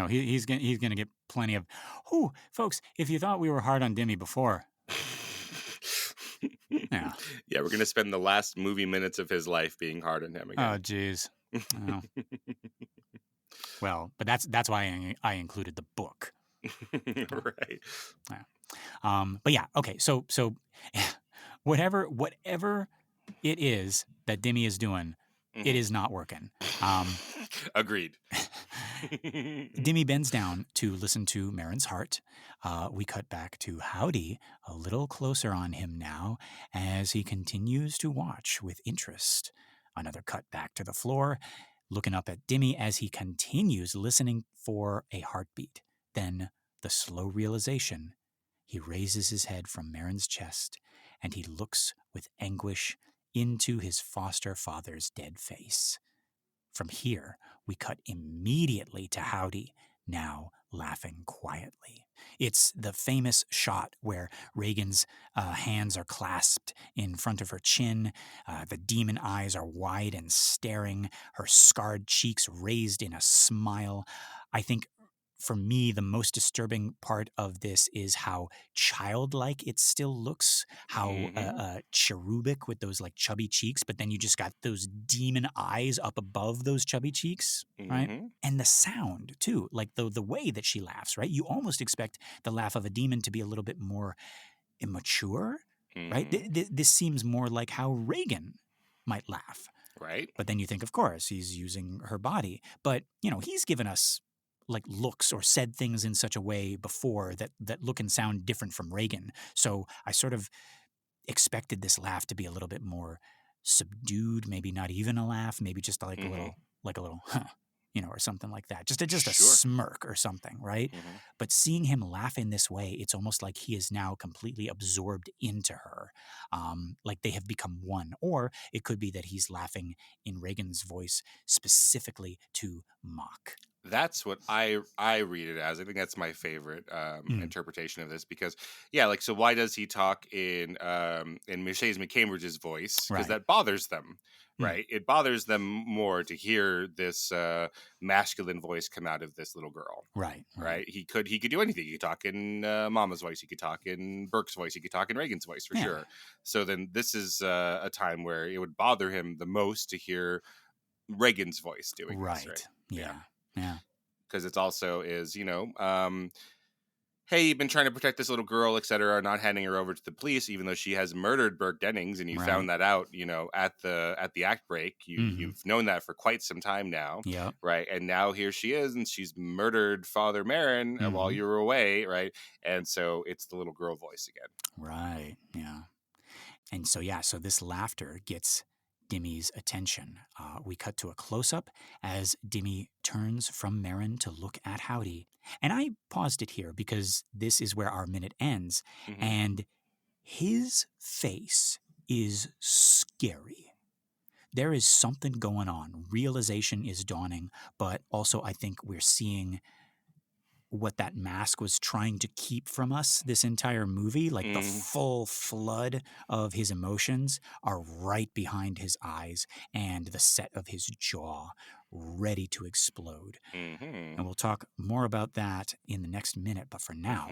He's gonna get plenty of. Ooh, folks, if you thought we were hard on Dimmy before. Yeah. Yeah, we're gonna spend the last movie minutes of his life being hard on him again. Oh, jeez. Oh. Well, but that's why I included the book. Right. Yeah. But yeah. Okay. So whatever it is that Dimmy is doing, it is not working. Agreed. Dimmy bends down to listen to Marin's heart. We cut back to Howdy, a little closer on him now, as he continues to watch with interest. Another cut back to the floor, looking up at Dimmy as he continues listening for a heartbeat. Then the slow realization. He raises his head from Marin's chest, and he looks with anguish into his foster father's dead face. From here, we cut immediately to Howdy, now laughing quietly. It's the famous shot where Reagan's hands are clasped in front of her chin. The demon eyes are wide and staring, her scarred cheeks raised in a smile. I think for me, the most disturbing part of this is how childlike it still looks, how cherubic with those like chubby cheeks, but then you just got those demon eyes up above those chubby cheeks, right? And the sound too, like the way that she laughs, right? You almost expect the laugh of a demon to be a little bit more immature, right? This seems more like how Reagan might laugh. Right. But then you think, of course, he's using her body. But, he's given us like looks or said things in such a way before that look and sound different from Reagan. So I sort of expected this laugh to be a little bit more subdued, maybe not even a laugh, maybe just like a little, huh, or something like that. Just a smirk or something, right? But seeing him laugh in this way, it's almost like he is now completely absorbed into her, like they have become one. Or it could be that he's laughing in Reagan's voice specifically to mock. That's what I read it as. I think that's my favorite interpretation of this because, so why does he talk in Mercedes McCambridge's voice? Because that bothers them, right? It bothers them more to hear this masculine voice come out of this little girl, right? He could do anything. He could talk in Mama's voice. He could talk in Burke's voice. He could talk in Reagan's voice for sure. So then this is a time where it would bother him the most to hear Reagan's voice doing this, right? Yeah. Because it's also is, hey, you've been trying to protect this little girl, etc., not handing her over to the police, even though she has murdered Burke Dennings, and you found that out, at the act break. You've known that for quite some time now, right? And now here she is, and she's murdered Father Marin while you were away, right? And so it's the little girl voice again, right? Yeah, and so so this laughter gets Dimmy's attention. We cut to a close-up as Dimmy turns from Marin to look at Howdy. And I paused it here because this is where our minute ends. And his face is scary. There is something going on. Realization is dawning, but also I think we're seeing what that mask was trying to keep from us this entire movie. Like the full flood of his emotions are right behind his eyes and the set of his jaw ready to explode. And we'll talk more about that in the next minute. But for now,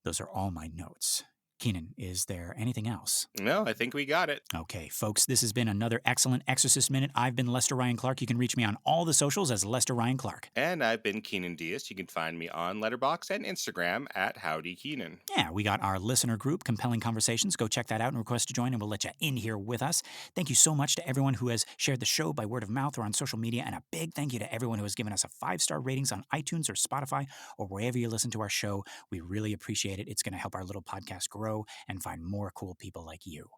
those are all my notes. Keenan, is there anything else? No, I think we got it. Okay, folks, this has been another excellent Exorcist Minute. I've been Lester Ryan Clark. You can reach me on all the socials as Lester Ryan Clark. And I've been Keenan Diaz. You can find me on Letterboxd and Instagram at Howdy Keenan. Yeah, we got our listener group, Compelling Conversations. Go check that out and request to join, and we'll let you in here with us. Thank you so much to everyone who has shared the show by word of mouth or on social media, and a big thank you to everyone who has given us a 5-star ratings on iTunes or Spotify or wherever you listen to our show. We really appreciate it. It's going to help our little podcast grow and find more cool people like you.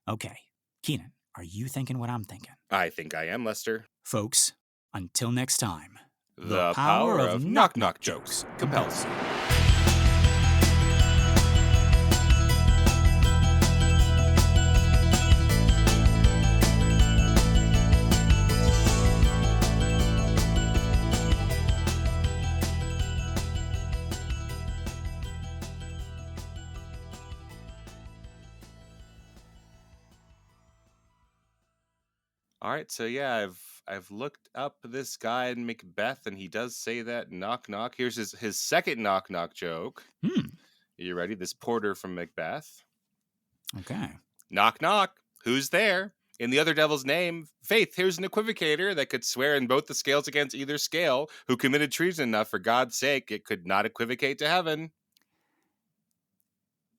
Okay, Keenan, are you thinking what I'm thinking? I think I am, Lester. Folks, until next time, the power of knock-knock jokes compels you. All right, so I've looked up this guy in Macbeth, and he does say that knock knock. Here's his second knock knock joke. Are you ready? This porter from Macbeth. Okay. Knock knock. Who's there? In the other devil's name, Faith, here's an equivocator that could swear in both the scales against either scale, who committed treason enough for God's sake it could not equivocate to heaven.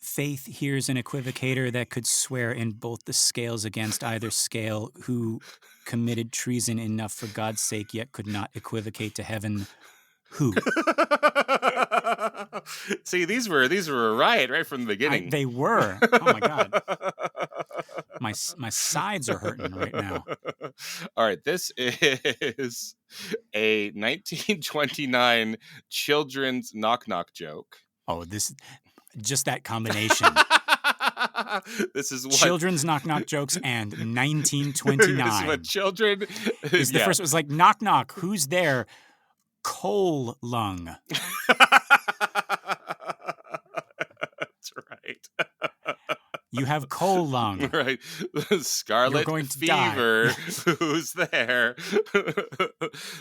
Faith hears an equivocator that could swear in both the scales against either scale, who committed treason enough for God's sake, yet could not equivocate to heaven. Who? See, these were a riot right from the beginning. They were. Oh my God. My sides are hurting right now. All right, this is a 1929 children's knock-knock joke. Oh, just that combination. This is what children's knock-knock jokes and 1929. This is what children. Is the first was like knock knock. Who's there? Coal lung. That's right. You have coal lung. Right. Scarlet fever. Who's there?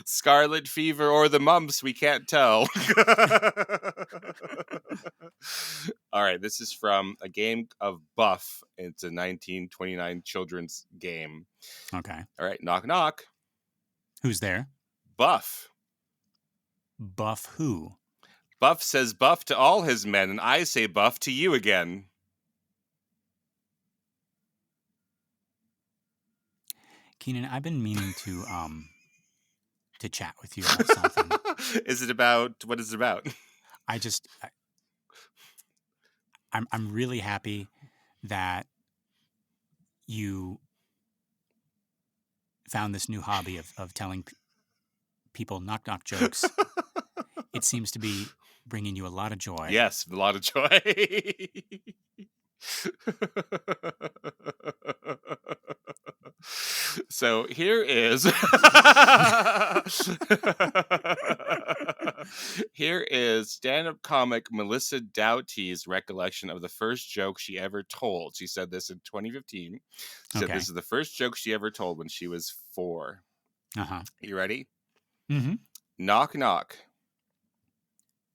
Scarlet fever or the mumps, we can't tell. All right, this is from a game of Buff. It's a 1929 children's game. Okay. All right, knock knock. Who's there? Buff. Buff who? Buff says buff to all his men, and I say buff to you again. Keenan, I've been meaning to chat with you about something. What is it about? I'm really happy that you found this new hobby of telling people knock knock jokes. It seems to be bringing you a lot of joy. Yes, a lot of joy. So here is stand-up comic Melissa Doughty's recollection of the first joke she ever told. She said this in 2015. She said this is the first joke she ever told when she was 4. Uh-huh. You ready? Mm-hmm. Knock knock.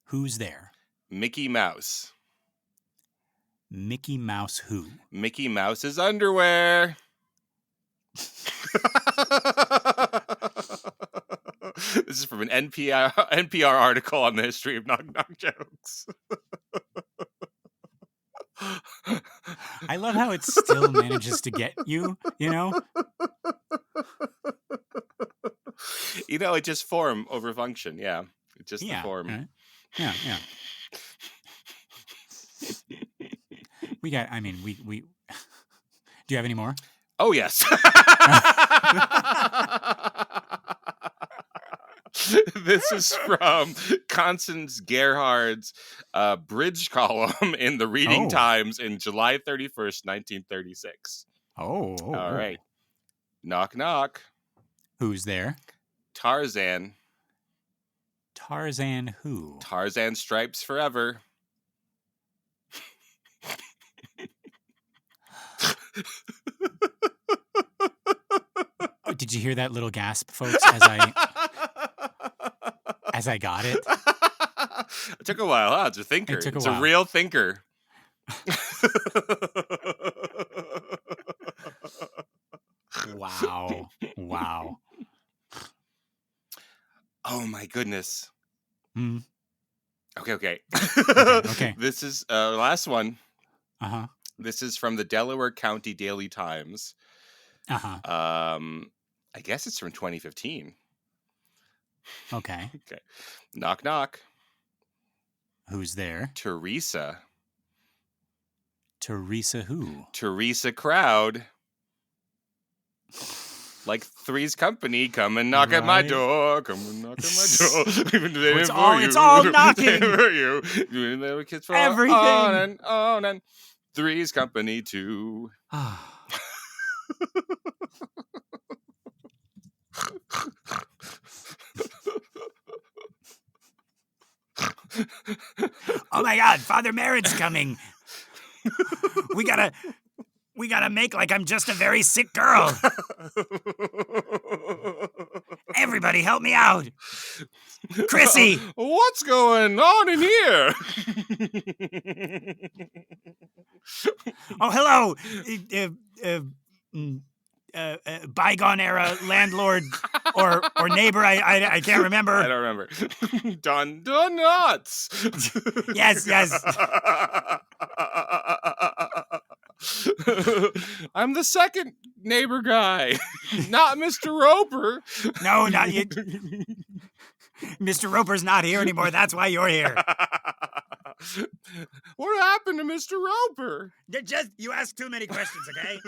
Who's there? Mickey Mouse. Mickey Mouse who? Mickey Mouse's underwear. This is from an NPR article on the history of knock knock jokes. I love how it still manages to get you, you know? You know, it just form over function, yeah. It's just the form. Right? Yeah. We do you have any more? Oh, yes. This is from Constance Gerhard's bridge column in the Reading Times in July 31st, 1936. All right. Knock, knock. Who's there? Tarzan. Tarzan who? Tarzan stripes forever. Did you hear that little gasp, folks, as I got it? It took a while, huh? It's a thinker. It's a real thinker. Wow. Oh my goodness. Hmm. Okay. Okay. This is last one. Uh-huh. This is from the Delaware County Daily Times. Uh-huh. I guess it's from 2015. Okay. Knock knock. Who's there? Teresa. Teresa who? Teresa Crowd. Like Three's Company, come and knock at my door. Come and knock at my door. It's all knocking. For you. Everything. On and Three's Company too. Oh my God, Father Merritt's coming. We gotta make like I'm just a very sick girl. Everybody help me out. Chrissy! What's going on in here? Oh, hello. Bygone era landlord or neighbor. I can't remember. I don't remember. Don Nuts. Yes. I'm the second neighbor guy, not Mr. Roper. No, not you. Mr. Roper's not here anymore. That's why you're here. What happened to Mr. Roper? You ask too many questions, okay?